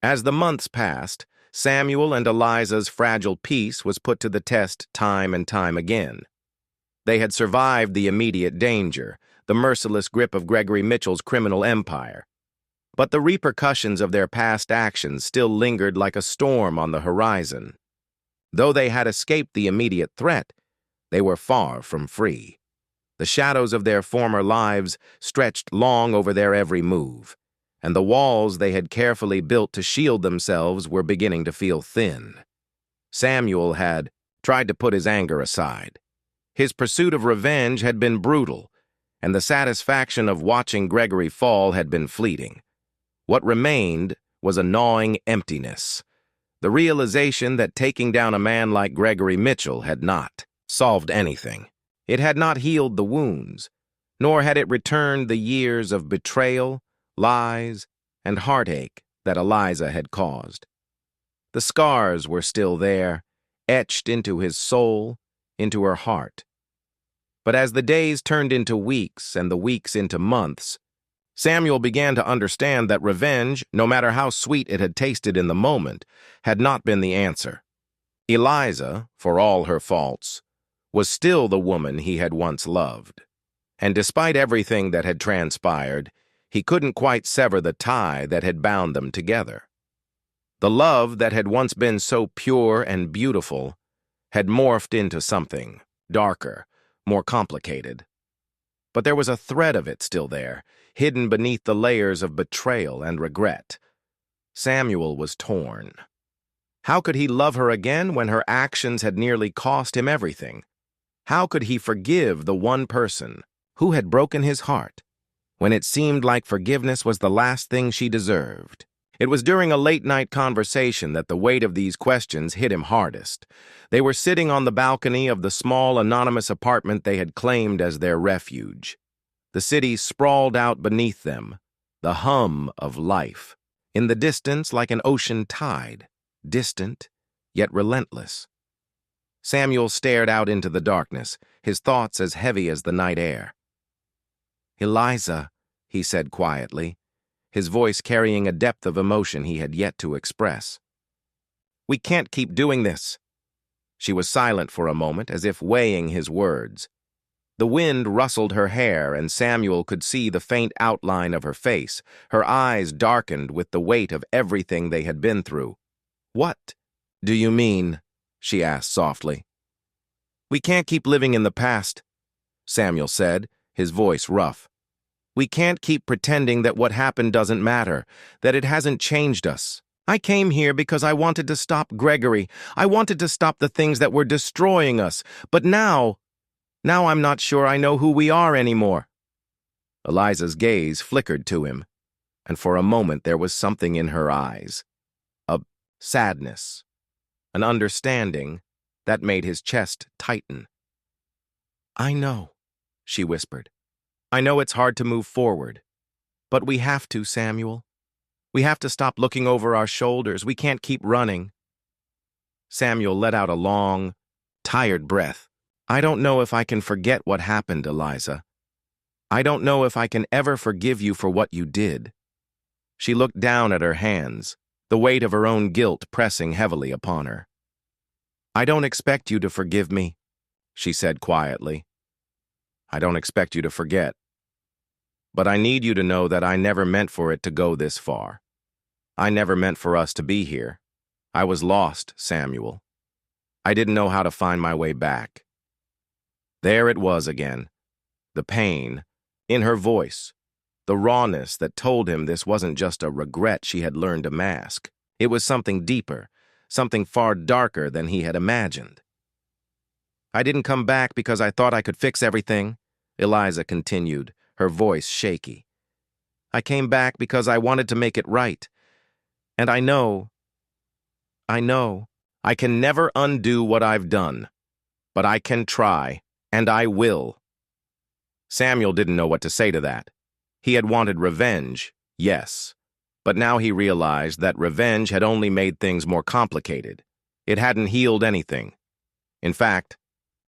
As the months passed, Samuel and Eliza's fragile peace was put to the test time and time again. They had survived the immediate danger, the merciless grip of Gregory Mitchell's criminal empire. But the repercussions of their past actions still lingered like a storm on the horizon. Though they had escaped the immediate threat, they were far from free. The shadows of their former lives stretched long over their every move, and the walls they had carefully built to shield themselves were beginning to feel thin. Samuel had tried to put his anger aside. His pursuit of revenge had been brutal, and the satisfaction of watching Gregory fall had been fleeting. What remained was a gnawing emptiness, the realization that taking down a man like Gregory Mitchell had not solved anything. It had not healed the wounds, nor had it returned the years of betrayal, lies, and heartache that Eliza had caused. The scars were still there, etched into his soul, into her heart. But as the days turned into weeks and the weeks into months, Samuel began to understand that revenge, no matter how sweet it had tasted in the moment, had not been the answer. Eliza, for all her faults, was still the woman he had once loved. And despite everything that had transpired, he couldn't quite sever the tie that had bound them together. The love that had once been so pure and beautiful had morphed into something darker, more complicated. But there was a thread of it still there, hidden beneath the layers of betrayal and regret. Samuel was torn. How could he love her again when her actions had nearly cost him everything? How could he forgive the one person who had broken his heart when it seemed like forgiveness was the last thing she deserved? It was during a late-night conversation that the weight of these questions hit him hardest. They were sitting on the balcony of the small, anonymous apartment they had claimed as their refuge. The city sprawled out beneath them, the hum of life, in the distance like an ocean tide, distant, yet relentless. Samuel stared out into the darkness, his thoughts as heavy as the night air. "Eliza," he said quietly, his voice carrying a depth of emotion he had yet to express. "We can't keep doing this." She was silent for a moment, as if weighing his words. The wind rustled her hair, and Samuel could see the faint outline of her face, her eyes darkened with the weight of everything they had been through. "What do you mean?" she asked softly. "We can't keep living in the past," Samuel said, his voice rough. "We can't keep pretending that what happened doesn't matter, that it hasn't changed us. I came here because I wanted to stop Gregory. I wanted to stop the things that were destroying us. But now I'm not sure I know who we are anymore." Eliza's gaze flickered to him, and for a moment there was something in her eyes. A sadness, an understanding that made his chest tighten. "I know," she whispered. "I know it's hard to move forward, but we have to, Samuel. We have to stop looking over our shoulders. We can't keep running." Samuel let out a long, tired breath. "I don't know if I can forget what happened, Eliza. I don't know if I can ever forgive you for what you did." She looked down at her hands, the weight of her own guilt pressing heavily upon her. "I don't expect you to forgive me," she said quietly. "I don't expect you to forget. But I need you to know that I never meant for it to go this far. I never meant for us to be here. I was lost, Samuel. I didn't know how to find my way back." There it was again, the pain in her voice, the rawness that told him this wasn't just a regret she had learned to mask. It was something deeper, something far darker than he had imagined. "I didn't come back because I thought I could fix everything," Eliza continued, her voice shaky. I came back because I wanted to make it right. And I know, I can never undo what I've done. But I can try, and I will." Samuel didn't know what to say to that. He had wanted revenge, yes. But now he realized that revenge had only made things more complicated. It hadn't healed anything. In fact,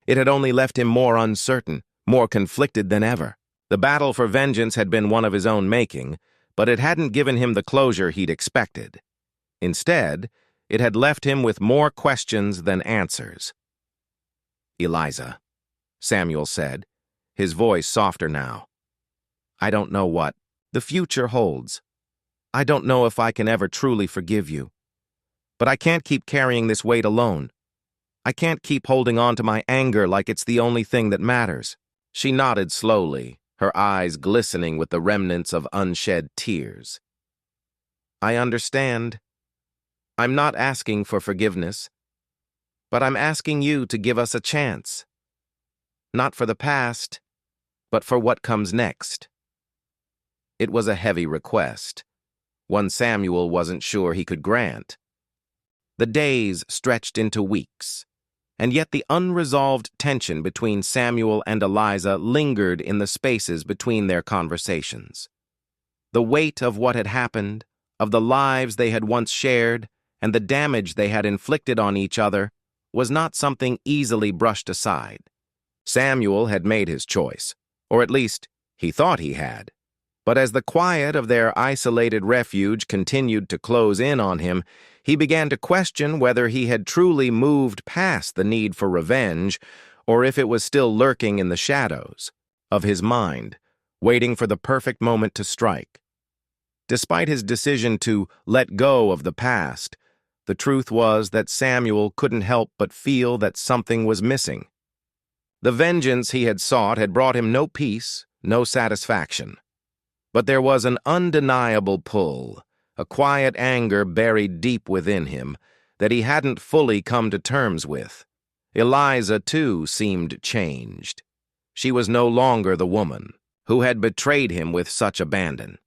it had only left him more uncertain, more conflicted than ever. The battle for vengeance had been one of his own making, but it hadn't given him the closure he'd expected. Instead, it had left him with more questions than answers. "Eliza," Samuel said, his voice softer now. "I don't know what the future holds. I don't know if I can ever truly forgive you. But I can't keep carrying this weight alone. I can't keep holding on to my anger like it's the only thing that matters." She nodded slowly, her eyes glistening with the remnants of unshed tears. "I understand. I'm not asking for forgiveness, but I'm asking you to give us a chance. Not for the past, but for what comes next." It was a heavy request, one Samuel wasn't sure he could grant. The days stretched into weeks, and yet the unresolved tension between Samuel and Eliza lingered in the spaces between their conversations. The weight of what had happened, of the lives they had once shared, and the damage they had inflicted on each other was not something easily brushed aside. Samuel had made his choice, or at least he thought he had. But as the quiet of their isolated refuge continued to close in on him, he began to question whether he had truly moved past the need for revenge, or if it was still lurking in the shadows of his mind, waiting for the perfect moment to strike. Despite his decision to let go of the past, the truth was that Samuel couldn't help but feel that something was missing. The vengeance he had sought had brought him no peace, no satisfaction. But there was an undeniable pull, a quiet anger buried deep within him that he hadn't fully come to terms with. Eliza, too, seemed changed. She was no longer the woman who had betrayed him with such abandon.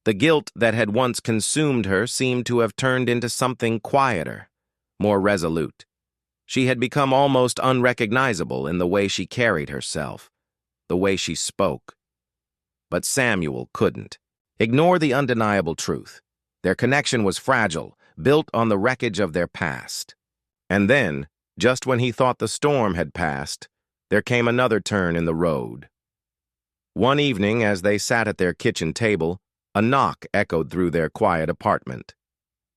The guilt that had once consumed her seemed to have turned into something quieter, more resolute. She had become almost unrecognizable in the way she carried herself, the way she spoke. But Samuel couldn't. Ignore the undeniable truth. Their connection was fragile, built on the wreckage of their past. And then, just when he thought the storm had passed, there came another turn in the road. One evening, as they sat at their kitchen table, a knock echoed through their quiet apartment.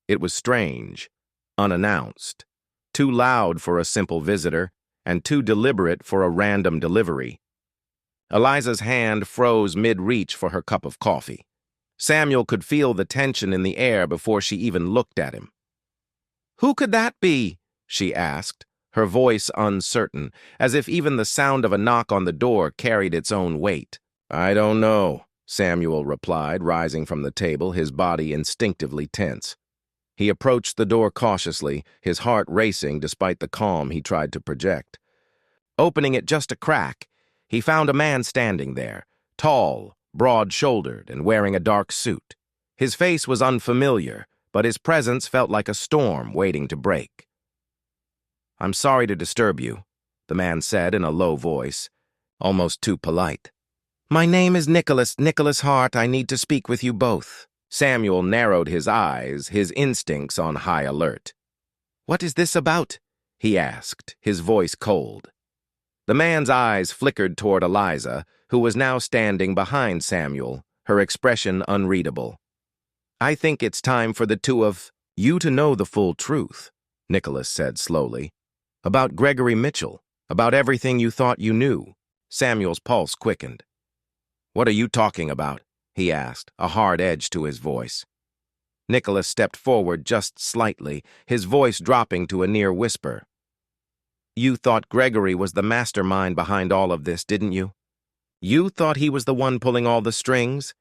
It was strange, unannounced, too loud for a simple visitor, and too deliberate for a random delivery. Eliza's hand froze mid-reach for her cup of coffee. Samuel could feel the tension in the air before she even looked at him. "Who could that be?" she asked, her voice uncertain, as if even the sound of a knock on the door carried its own weight. "I don't know," Samuel replied, rising from the table, his body instinctively tense. He approached the door cautiously, his heart racing despite the calm he tried to project. Opening it just a crack, he found a man standing there, tall, broad-shouldered, and wearing a dark suit. His face was unfamiliar, but his presence felt like a storm waiting to break. "I'm sorry to disturb you," the man said in a low voice, almost too polite. "My name is Nicholas Hart. I need to speak with you both." Samuel narrowed his eyes, his instincts on high alert. "What is this about?" he asked, his voice cold. The man's eyes flickered toward Eliza, who was now standing behind Samuel, her expression unreadable. "I think it's time for the two of you to know the full truth," Nicholas said slowly. "About Gregory Mitchell, about everything you thought you knew." Samuel's pulse quickened. "What are you talking about?" he asked, a hard edge to his voice. Nicholas stepped forward just slightly, his voice dropping to a near whisper. "You thought Gregory was the mastermind behind all of this, didn't you? You thought he was the one pulling all the strings?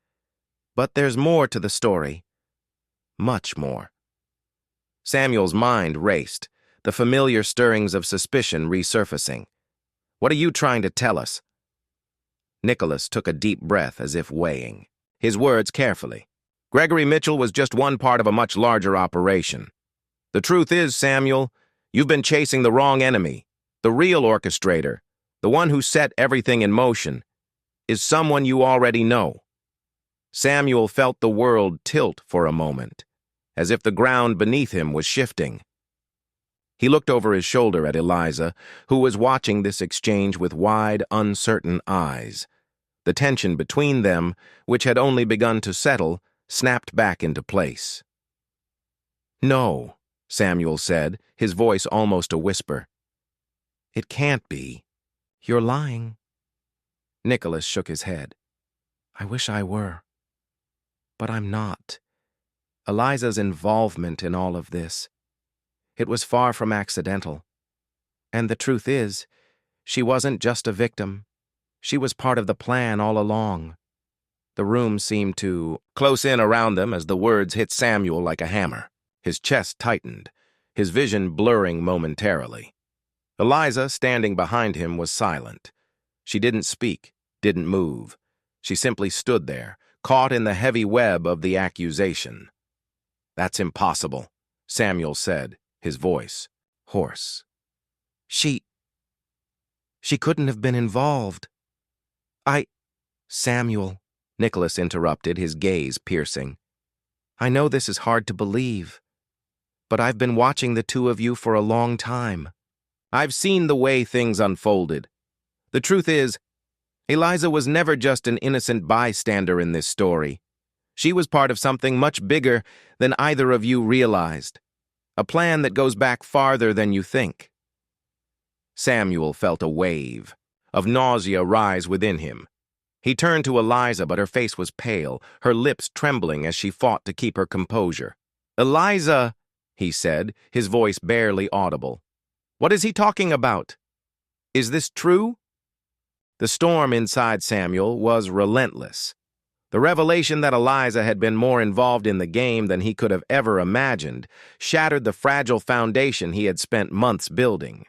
But there's more to the story. Much more." Samuel's mind raced, the familiar stirrings of suspicion resurfacing. "What are you trying to tell us?" Nicholas took a deep breath as if weighing. his words carefully. Gregory Mitchell was just one part of a much larger operation. The truth is, Samuel, you've been chasing the wrong enemy. The real orchestrator, the one who set everything in motion, is someone you already know. Samuel felt the world tilt for a moment, as if the ground beneath him was shifting. He looked over his shoulder at Eliza, who was watching this exchange with wide, uncertain eyes. The tension between them, which had only begun to settle, snapped back into place. "No," Samuel said, his voice almost a whisper. "It can't be. You're lying." Nicholas shook his head. "I wish I were. But I'm not. Eliza's involvement in all of this, it was far from accidental. And the truth is, she wasn't just a victim. She was part of the plan all along." The room seemed to close in around them as the words hit Samuel like a hammer. His chest tightened, his vision blurring momentarily. Eliza, standing behind him, was silent. She didn't speak, didn't move. She simply stood there, caught in the heavy web of the accusation. "That's impossible," Samuel said, his voice hoarse. She couldn't have been involved. Samuel," Nicholas interrupted, his gaze piercing. "I know this is hard to believe, but I've been watching the two of you for a long time. I've seen the way things unfolded. The truth is, Eliza was never just an innocent bystander in this story. She was part of something much bigger than either of you realized. A plan that goes back farther than you think." Samuel felt a wave of nausea rise within him. He turned to Eliza, but her face was pale, her lips trembling as she fought to keep her composure. "Eliza," he said, his voice barely audible. "What is he talking about? Is this true?" The storm inside Samuel was relentless. The revelation that Eliza had been more involved in the game than he could have ever imagined shattered the fragile foundation he had spent months building.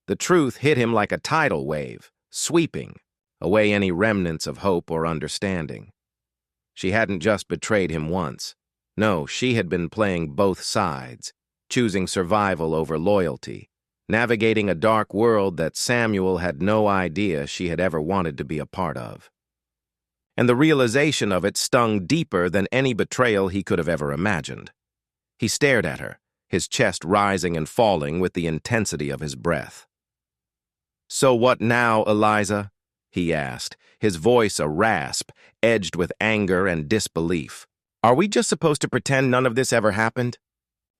The truth hit him like a tidal wave, sweeping away any remnants of hope or understanding. She hadn't just betrayed him once. No, she had been playing both sides, choosing survival over loyalty, navigating a dark world that Samuel had no idea she had ever wanted to be a part of. And the realization of it stung deeper than any betrayal he could have ever imagined. He stared at her, his chest rising and falling with the intensity of his breath. "So what now, Eliza?" he asked, his voice a rasp, edged with anger and disbelief. "Are we just supposed to pretend none of this ever happened?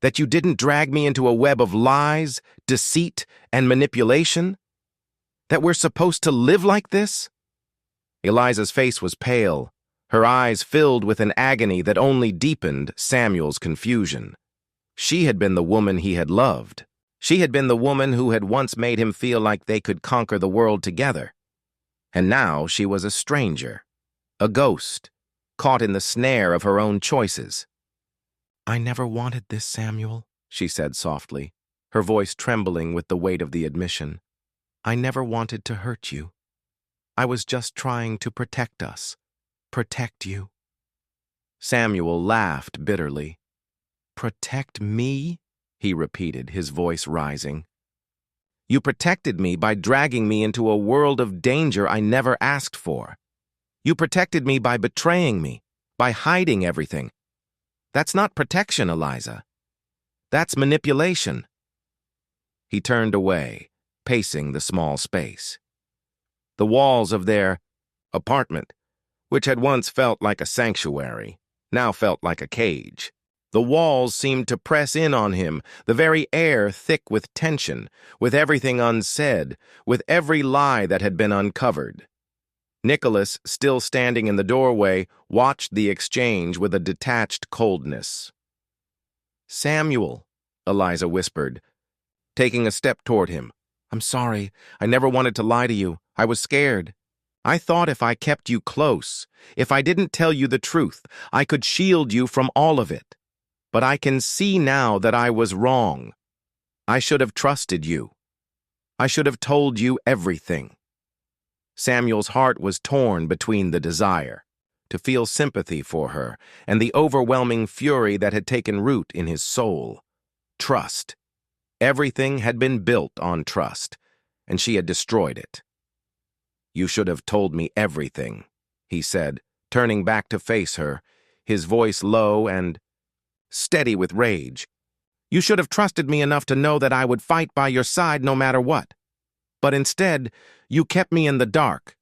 That you didn't drag me into a web of lies, deceit, and manipulation? That we're supposed to live like this?" Eliza's face was pale, her eyes filled with an agony that only deepened Samuel's confusion. She had been the woman he had loved. She had been the woman who had once made him feel like they could conquer the world together. And now she was a stranger, a ghost, caught in the snare of her own choices. "I never wanted this, Samuel," she said softly, her voice trembling with the weight of the admission. "I never wanted to hurt you. I was just trying to protect us, protect you." Samuel laughed bitterly. "Protect me?" he repeated, his voice rising. "You protected me by dragging me into a world of danger I never asked for. You protected me by betraying me, by hiding everything. That's not protection, Eliza. That's manipulation." He turned away, pacing the small space. The walls of their apartment, which had once felt like a sanctuary, now felt like a cage. The walls seemed to press in on him, the very air thick with tension, with everything unsaid, with every lie that had been uncovered. Nicholas, still standing in the doorway, watched the exchange with a detached coldness. "Samuel," Eliza whispered, taking a step toward him. "I'm sorry. I never wanted to lie to you. I was scared. I thought if I kept you close, if I didn't tell you the truth, I could shield you from all of it. But I can see now that I was wrong. I should have trusted you. I should have told you everything." Samuel's heart was torn between the desire to feel sympathy for her, and the overwhelming fury that had taken root in his soul. Trust. Everything had been built on trust, and she had destroyed it. "You should have told me everything," he said, turning back to face her, his voice low and steady with rage. "You should have trusted me enough to know that I would fight by your side no matter what. But instead, you kept me in the dark,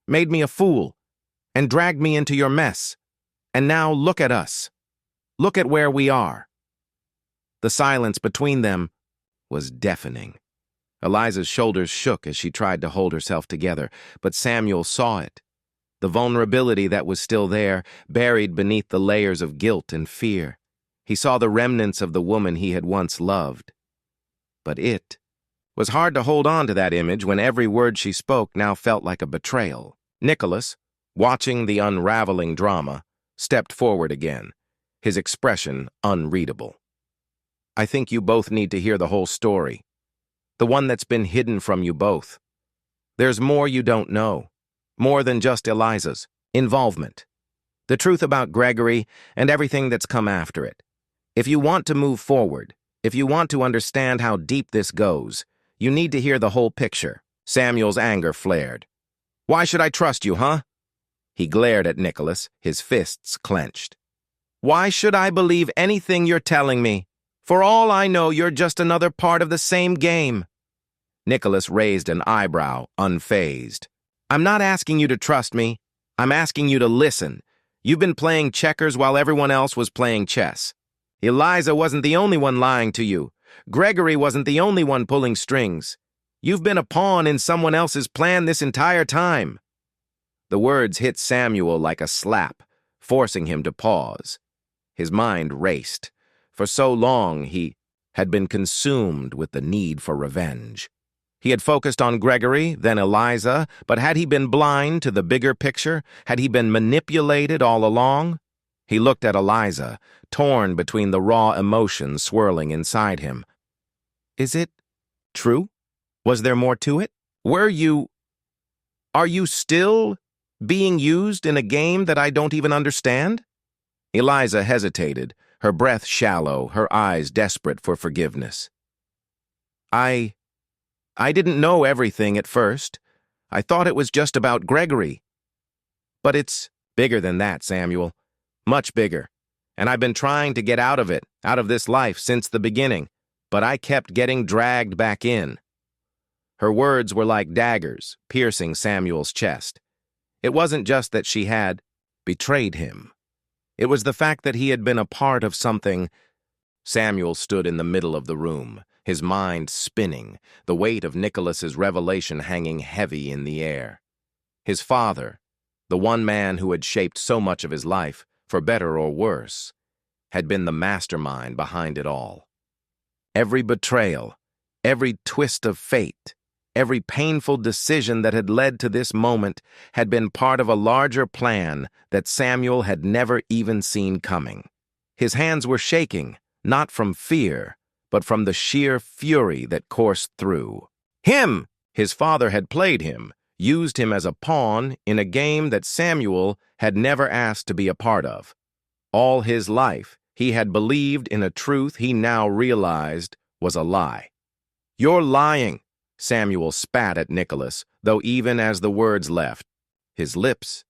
made me a fool, and dragged me into your mess. And now look at us. Look at where we are." The silence between them was deafening. Eliza's shoulders shook as she tried to hold herself together, but Samuel saw it. The vulnerability that was still there, buried beneath the layers of guilt and fear. He saw the remnants of the woman he had once loved. But it was hard to hold on to that image when every word she spoke now felt like a betrayal. Nicholas, watching the unraveling drama, stepped forward again, his expression unreadable. "I think you both need to hear the whole story. The one that's been hidden from you both. There's more you don't know, more than just Eliza's involvement. The truth about Gregory and everything that's come after it. If you want to move forward, if you want to understand how deep this goes, you need to hear the whole picture." Samuel's anger flared. "Why should I trust you, huh?" He glared at Nicholas, his fists clenched. "Why should I believe anything you're telling me? For all I know, you're just another part of the same game." Nicholas raised an eyebrow, unfazed. "I'm not asking you to trust me. I'm asking you to listen. You've been playing checkers while everyone else was playing chess. Eliza wasn't the only one lying to you. Gregory wasn't the only one pulling strings. You've been a pawn in someone else's plan this entire time." The words hit Samuel like a slap, forcing him to pause. His mind raced. For so long, he had been consumed with the need for revenge. He had focused on Gregory, then Eliza, but had he been blind to the bigger picture? Had he been manipulated all along? He looked at Eliza, torn between the raw emotions swirling inside him. Is it true? Was there more to it? Are you still being used in a game that I don't even understand? Eliza hesitated, her breath shallow, her eyes desperate for forgiveness. I didn't know everything at first. I thought it was just about Gregory. But it's bigger than that, Samuel. Much bigger. And I've been trying to get out of it, out of this life, since the beginning. But I kept getting dragged back in. Her words were like daggers, piercing Samuel's chest. It wasn't just that she had betrayed him. It was the fact that he had been a part of something. Samuel stood in the middle of the room, his mind spinning, the weight of Nicholas's revelation hanging heavy in the air. His father, the one man who had shaped so much of his life, for better or worse, had been the mastermind behind it all. Every betrayal, every twist of fate, every painful decision that had led to this moment had been part of a larger plan that Samuel had never even seen coming. His hands were shaking, not from fear, but from the sheer fury that coursed through. Him! His father had played him, used him as a pawn in a game that Samuel had never asked to be a part of. All his life, he had believed in a truth he now realized was a lie. "You're lying," Samuel spat at Nicholas, though even as the words left his lips,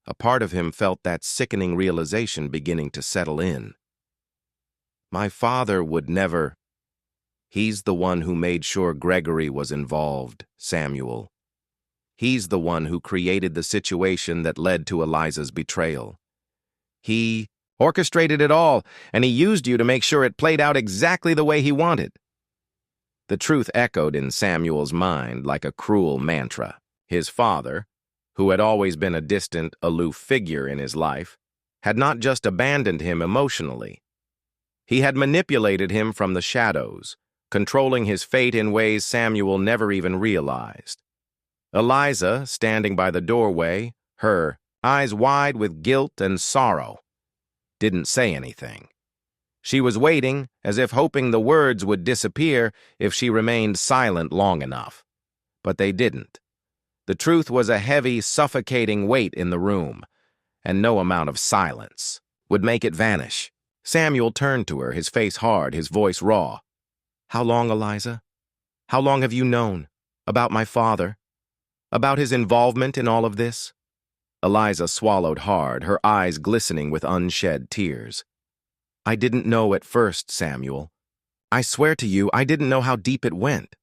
a part of him felt that sickening realization beginning to settle in. "My father would never—" "He's the one who made sure Gregory was involved, Samuel. He's the one who created the situation that led to Eliza's betrayal. He orchestrated it all, and he used you to make sure it played out exactly the way he wanted." The truth echoed in Samuel's mind like a cruel mantra. His father, who had always been a distant, aloof figure in his life, had not just abandoned him emotionally. He had manipulated him from the shadows, controlling his fate in ways Samuel never even realized. Eliza, standing by the doorway, her eyes wide with guilt and sorrow, didn't say anything. She was waiting, as if hoping the words would disappear if she remained silent long enough. But they didn't. The truth was a heavy, suffocating weight in the room, and no amount of silence would make it vanish. Samuel turned to her, his face hard, his voice raw. "How long, Eliza? How long have you known? About my father? About his involvement in all of this?" Eliza swallowed hard, her eyes glistening with unshed tears. "I didn't know at first, Samuel. I swear to you, I didn't know how deep it went.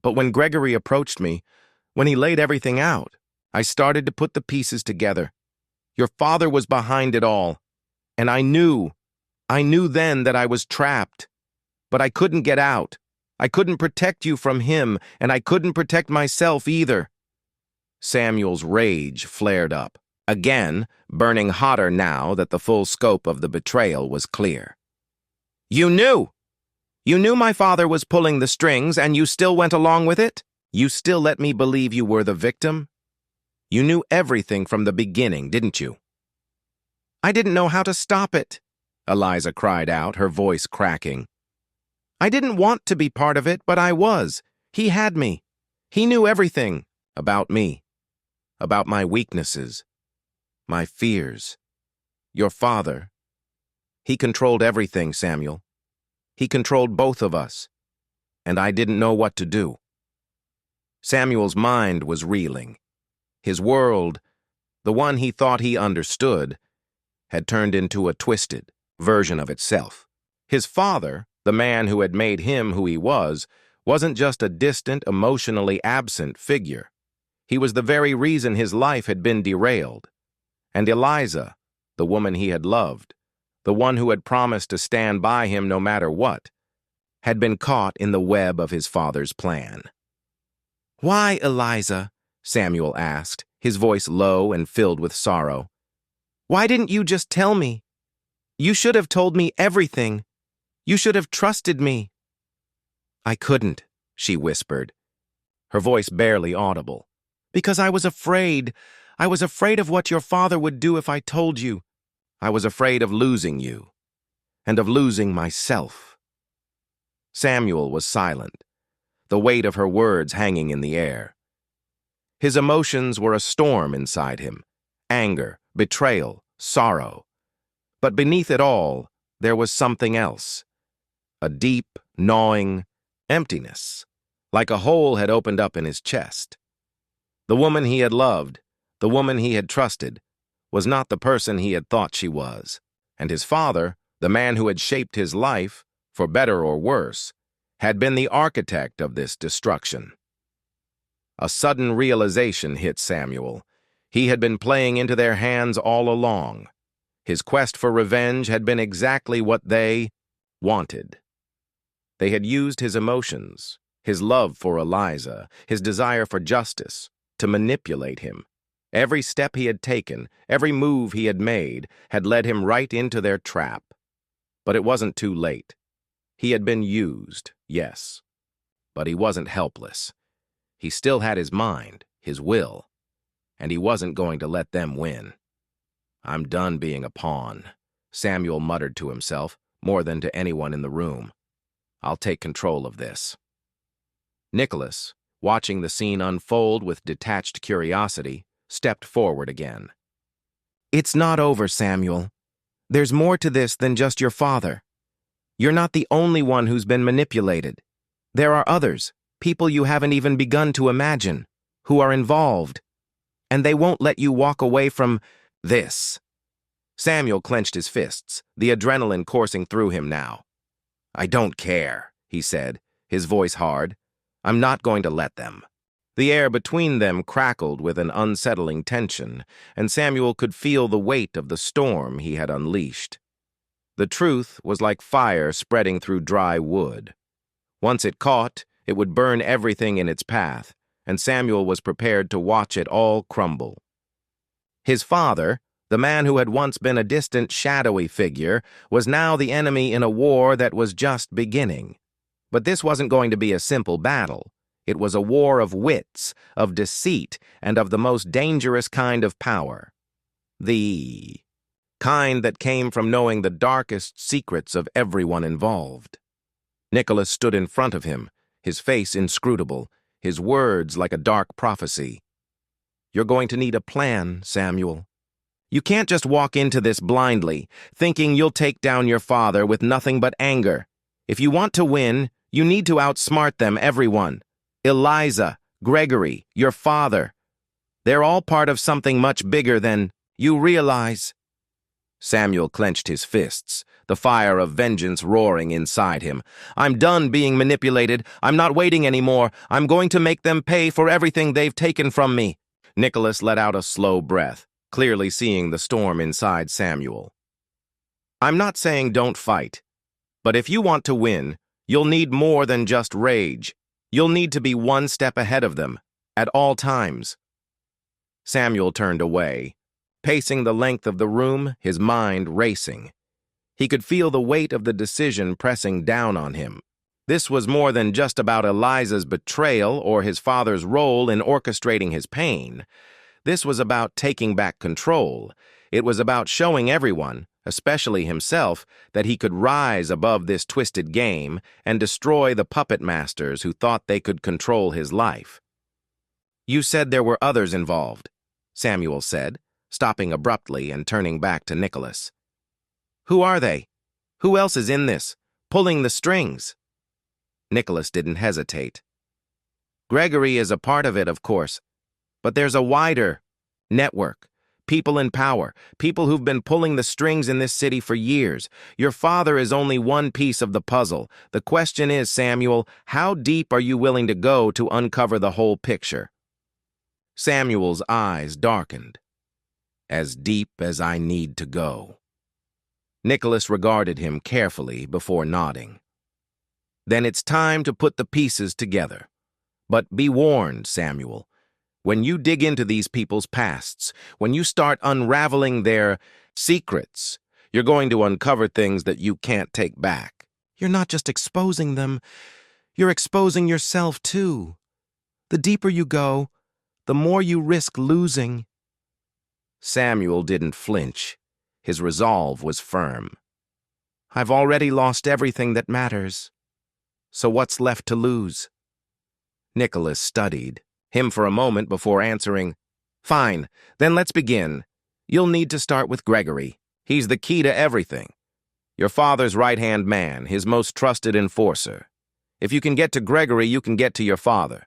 But when Gregory approached me, when he laid everything out, I started to put the pieces together. Your father was behind it all. And I knew then that I was trapped. But I couldn't get out. I couldn't protect you from him, and I couldn't protect myself either." Samuel's rage flared up, again, burning hotter now that the full scope of the betrayal was clear. "You knew! You knew my father was pulling the strings, and you still went along with it? You still let me believe you were the victim? You knew everything from the beginning, didn't you?" "I didn't know how to stop it," Eliza cried out, her voice cracking. "I didn't want to be part of it, but I was. He had me. He knew everything about me, about my weaknesses, my fears. Your father, he controlled everything, Samuel. He controlled both of us, and I didn't know what to do." Samuel's mind was reeling. His world, the one he thought he understood, had turned into a twisted version of itself. His father, the man who had made him who he was, wasn't just a distant, emotionally absent figure. He was the very reason his life had been derailed. And Eliza, the woman he had loved, the one who had promised to stand by him no matter what, had been caught in the web of his father's plan. "Why, Eliza?" Samuel asked, his voice low and filled with sorrow. "Why didn't you just tell me? You should have told me everything. You should have trusted me." "I couldn't," she whispered, her voice barely audible. "Because I was afraid. I was afraid of what your father would do if I told you. I was afraid of losing you, and of losing myself." Samuel was silent, the weight of her words hanging in the air. His emotions were a storm inside him: anger, betrayal, sorrow. But beneath it all, there was something else. A deep, gnawing emptiness, like a hole had opened up in his chest. The woman he had loved, the woman he had trusted, was not the person he had thought she was. And his father, the man who had shaped his life, for better or worse, had been the architect of this destruction. A sudden realization hit Samuel. He had been playing into their hands all along. His quest for revenge had been exactly what they wanted. They had used his emotions, his love for Eliza, his desire for justice, to manipulate him. Every step he had taken, every move he had made, had led him right into their trap. But it wasn't too late. He had been used, yes, but he wasn't helpless. He still had his mind, his will, and he wasn't going to let them win. "I'm done being a pawn," Samuel muttered to himself, more than to anyone in the room. "I'll take control of this." Nicholas, watching the scene unfold with detached curiosity, stepped forward again. "It's not over, Samuel. There's more to this than just your father. You're not the only one who's been manipulated. There are others, people you haven't even begun to imagine, who are involved. And they won't let you walk away from this." Samuel clenched his fists, the adrenaline coursing through him now. "I don't care," he said, his voice hard. "I'm not going to let them." The air between them crackled with an unsettling tension, and Samuel could feel the weight of the storm he had unleashed. The truth was like fire spreading through dry wood. Once it caught, it would burn everything in its path, and Samuel was prepared to watch it all crumble. His father, the man who had once been a distant, shadowy figure, was now the enemy in a war that was just beginning. But this wasn't going to be a simple battle. It was a war of wits, of deceit, and of the most dangerous kind of power. The kind that came from knowing the darkest secrets of everyone involved. Nicholas stood in front of him, his face inscrutable, his words like a dark prophecy. "You're going to need a plan, Samuel. You can't just walk into this blindly, thinking you'll take down your father with nothing but anger. If you want to win, you need to outsmart them, everyone. Eliza, Gregory, your father. They're all part of something much bigger than you realize. Samuel clenched his fists, the fire of vengeance roaring inside him. I'm done being manipulated. I'm not waiting anymore. I'm going to make them pay for everything they've taken from me. Nicholas let out a slow breath, clearly seeing the storm inside Samuel. I'm not saying don't fight, but if you want to win, you'll need more than just rage. You'll need to be one step ahead of them, at all times. Samuel turned away, pacing the length of the room, his mind racing. He could feel the weight of the decision pressing down on him. This was more than just about Eliza's betrayal or his father's role in orchestrating his pain. This was about taking back control. It was about showing everyone, especially himself, that he could rise above this twisted game and destroy the puppet masters who thought they could control his life. You said there were others involved, Samuel said, stopping abruptly and turning back to Nicholas. Who are they? Who else is in this, pulling the strings? Nicholas didn't hesitate. Gregory is a part of it, of course, but there's a wider network, people in power, people who've been pulling the strings in this city for years. Your father is only one piece of the puzzle. The question is, Samuel, how deep are you willing to go to uncover the whole picture? Samuel's eyes darkened. As deep as I need to go. Nicholas regarded him carefully before nodding. Then it's time to put the pieces together. But be warned, Samuel. When you dig into these people's pasts, when you start unraveling their secrets, you're going to uncover things that you can't take back. You're not just exposing them, you're exposing yourself too. The deeper you go, the more you risk losing. Samuel didn't flinch. His resolve was firm. I've already lost everything that matters. So what's left to lose? Nicholas studied him for a moment before answering, Fine, then let's begin. You'll need to start with Gregory. He's the key to everything. Your father's right-hand man, his most trusted enforcer. If you can get to Gregory, you can get to your father.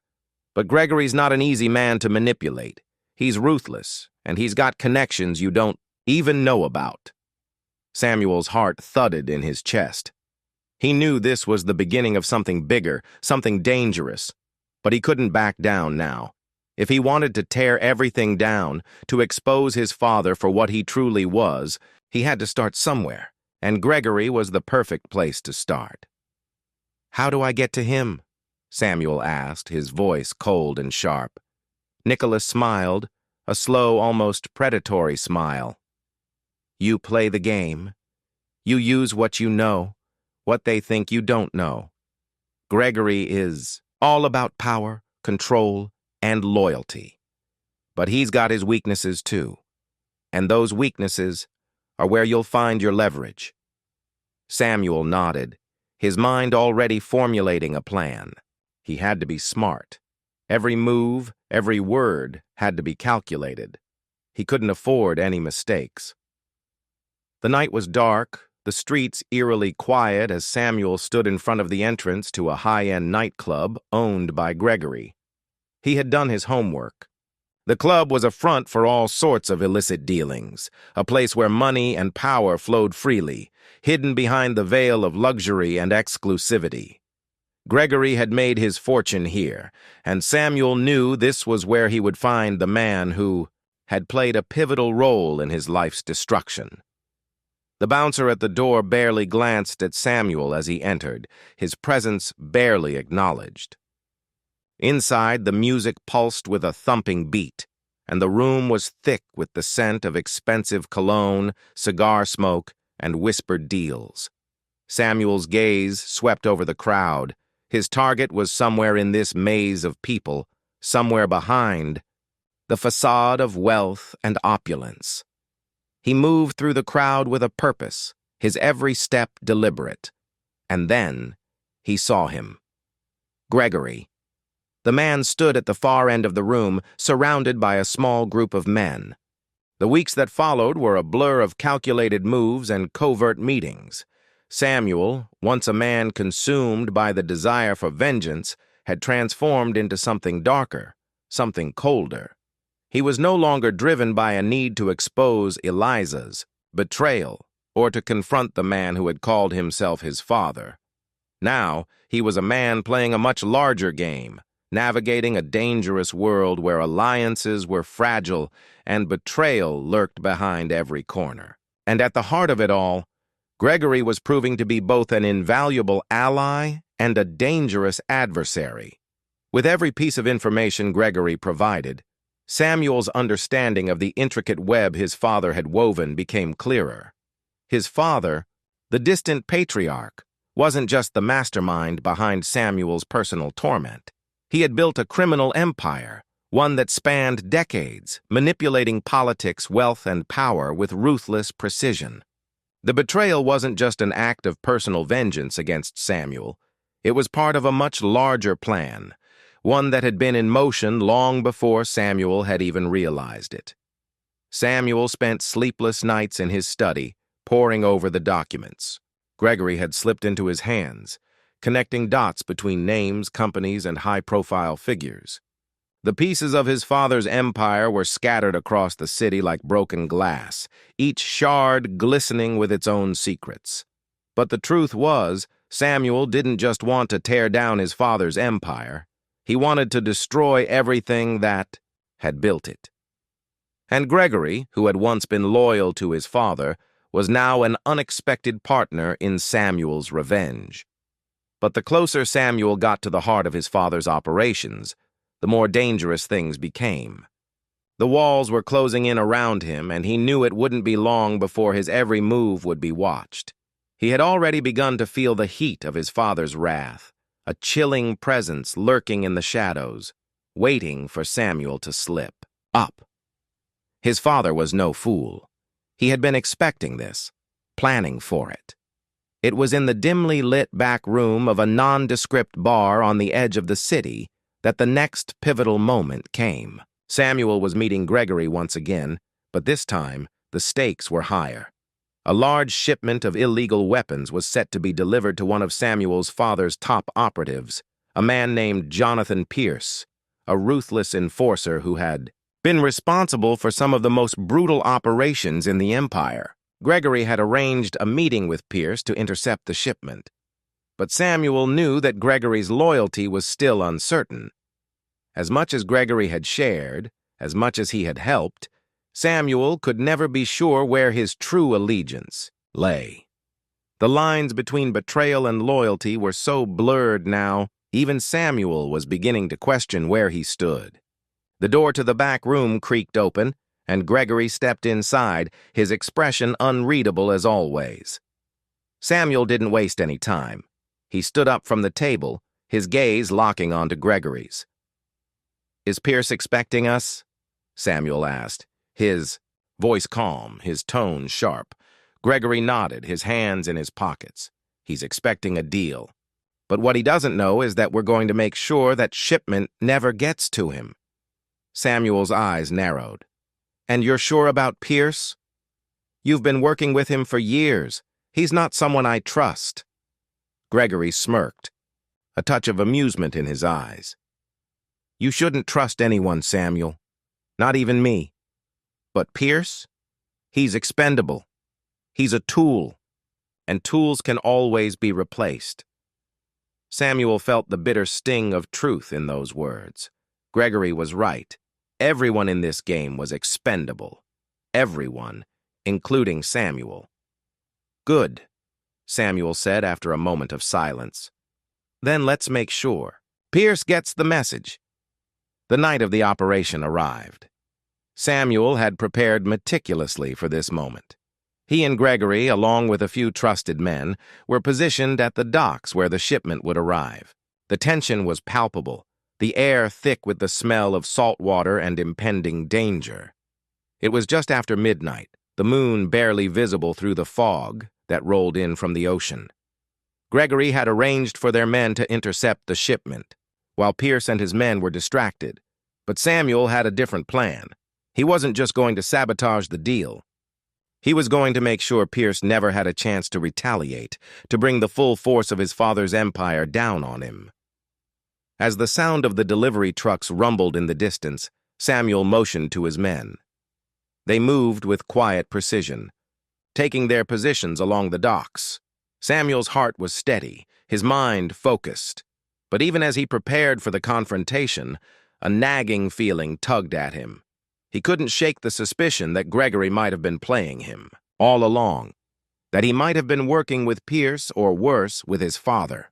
But Gregory's not an easy man to manipulate. He's ruthless, and he's got connections you don't even know about. Samuel's heart thudded in his chest. He knew this was the beginning of something bigger, something dangerous. But he couldn't back down now. If he wanted to tear everything down, to expose his father for what he truly was, he had to start somewhere, and Gregory was the perfect place to start. How do I get to him? Samuel asked, his voice cold and sharp. Nicholas smiled, a slow, almost predatory smile. You play the game. You use what you know, what they think you don't know. Gregory is all about power, control, and loyalty. But he's got his weaknesses too. And those weaknesses are where you'll find your leverage. Samuel nodded, his mind already formulating a plan. He had to be smart. Every move, every word had to be calculated. He couldn't afford any mistakes. The night was dark, the streets eerily quiet as Samuel stood in front of the entrance to a high-end nightclub owned by Gregory. He had done his homework. The club was a front for all sorts of illicit dealings, a place where money and power flowed freely, hidden behind the veil of luxury and exclusivity. Gregory had made his fortune here, and Samuel knew this was where he would find the man who had played a pivotal role in his life's destruction. The bouncer at the door barely glanced at Samuel as he entered, his presence barely acknowledged. Inside, the music pulsed with a thumping beat, and the room was thick with the scent of expensive cologne, cigar smoke, and whispered deals. Samuel's gaze swept over the crowd. His target was somewhere in this maze of people, somewhere behind the facade of wealth and opulence. He moved through the crowd with a purpose, his every step deliberate. And then he saw him. Gregory. The man stood at the far end of the room, surrounded by a small group of men. The weeks that followed were a blur of calculated moves and covert meetings. Samuel, once a man consumed by the desire for vengeance, had transformed into something darker, something colder. He was no longer driven by a need to expose Eliza's betrayal or to confront the man who had called himself his father. Now, he was a man playing a much larger game, navigating a dangerous world where alliances were fragile and betrayal lurked behind every corner. And at the heart of it all, Gregory was proving to be both an invaluable ally and a dangerous adversary. With every piece of information Gregory provided, Samuel's understanding of the intricate web his father had woven became clearer. His father, the distant patriarch, wasn't just the mastermind behind Samuel's personal torment. He had built a criminal empire, one that spanned decades, manipulating politics, wealth, and power with ruthless precision. The betrayal wasn't just an act of personal vengeance against Samuel. It was part of a much larger plan, one that had been in motion long before Samuel had even realized it. Samuel spent sleepless nights in his study, poring over the documents Gregory had slipped into his hands, connecting dots between names, companies, and high-profile figures. The pieces of his father's empire were scattered across the city like broken glass, each shard glistening with its own secrets. But the truth was, Samuel didn't just want to tear down his father's empire. He wanted to destroy everything that had built it. And Gregory, who had once been loyal to his father, was now an unexpected partner in Samuel's revenge. But the closer Samuel got to the heart of his father's operations, the more dangerous things became. The walls were closing in around him, and he knew it wouldn't be long before his every move would be watched. He had already begun to feel the heat of his father's wrath, a chilling presence lurking in the shadows, waiting for Samuel to slip up. His father was no fool. He had been expecting this, planning for it. It was in the dimly lit back room of a nondescript bar on the edge of the city that the next pivotal moment came. Samuel was meeting Gregory once again, but this time the stakes were higher. A large shipment of illegal weapons was set to be delivered to one of Samuel's father's top operatives, a man named Jonathan Pierce, a ruthless enforcer who had been responsible for some of the most brutal operations in the empire. Gregory had arranged a meeting with Pierce to intercept the shipment. But Samuel knew that Gregory's loyalty was still uncertain. As much as Gregory had shared, as much as he had helped, Samuel could never be sure where his true allegiance lay. The lines between betrayal and loyalty were so blurred now, even Samuel was beginning to question where he stood. The door to the back room creaked open, and Gregory stepped inside, his expression unreadable as always. Samuel didn't waste any time. He stood up from the table, his gaze locking onto Gregory's. "Is Pierce expecting us?" Samuel asked, his voice calm, his tone sharp. Gregory nodded, his hands in his pockets. "He's expecting a deal. But what he doesn't know is that we're going to make sure that shipment never gets to him." Samuel's eyes narrowed. "And you're sure about Pierce? You've been working with him for years. He's not someone I trust." Gregory smirked, a touch of amusement in his eyes. "You shouldn't trust anyone, Samuel. Not even me. But Pierce? He's expendable. He's a tool, and tools can always be replaced." Samuel felt the bitter sting of truth in those words. Gregory was right. Everyone in this game was expendable. Everyone, including Samuel. "Good," Samuel said after a moment of silence. "Then let's make sure Pierce gets the message." The night of the operation arrived. Samuel had prepared meticulously for this moment. He and Gregory, along with a few trusted men, were positioned at the docks where the shipment would arrive. The tension was palpable, the air thick with the smell of salt water and impending danger. It was just after midnight, the moon barely visible through the fog that rolled in from the ocean. Gregory had arranged for their men to intercept the shipment, while Pierce and his men were distracted. But Samuel had a different plan. He wasn't just going to sabotage the deal. He was going to make sure Pierce never had a chance to retaliate, to bring the full force of his father's empire down on him. As the sound of the delivery trucks rumbled in the distance, Samuel motioned to his men. They moved with quiet precision, taking their positions along the docks. Samuel's heart was steady, his mind focused. But even as he prepared for the confrontation, a nagging feeling tugged at him. He couldn't shake the suspicion that Gregory might have been playing him all along, that he might have been working with Pierce or worse, with his father.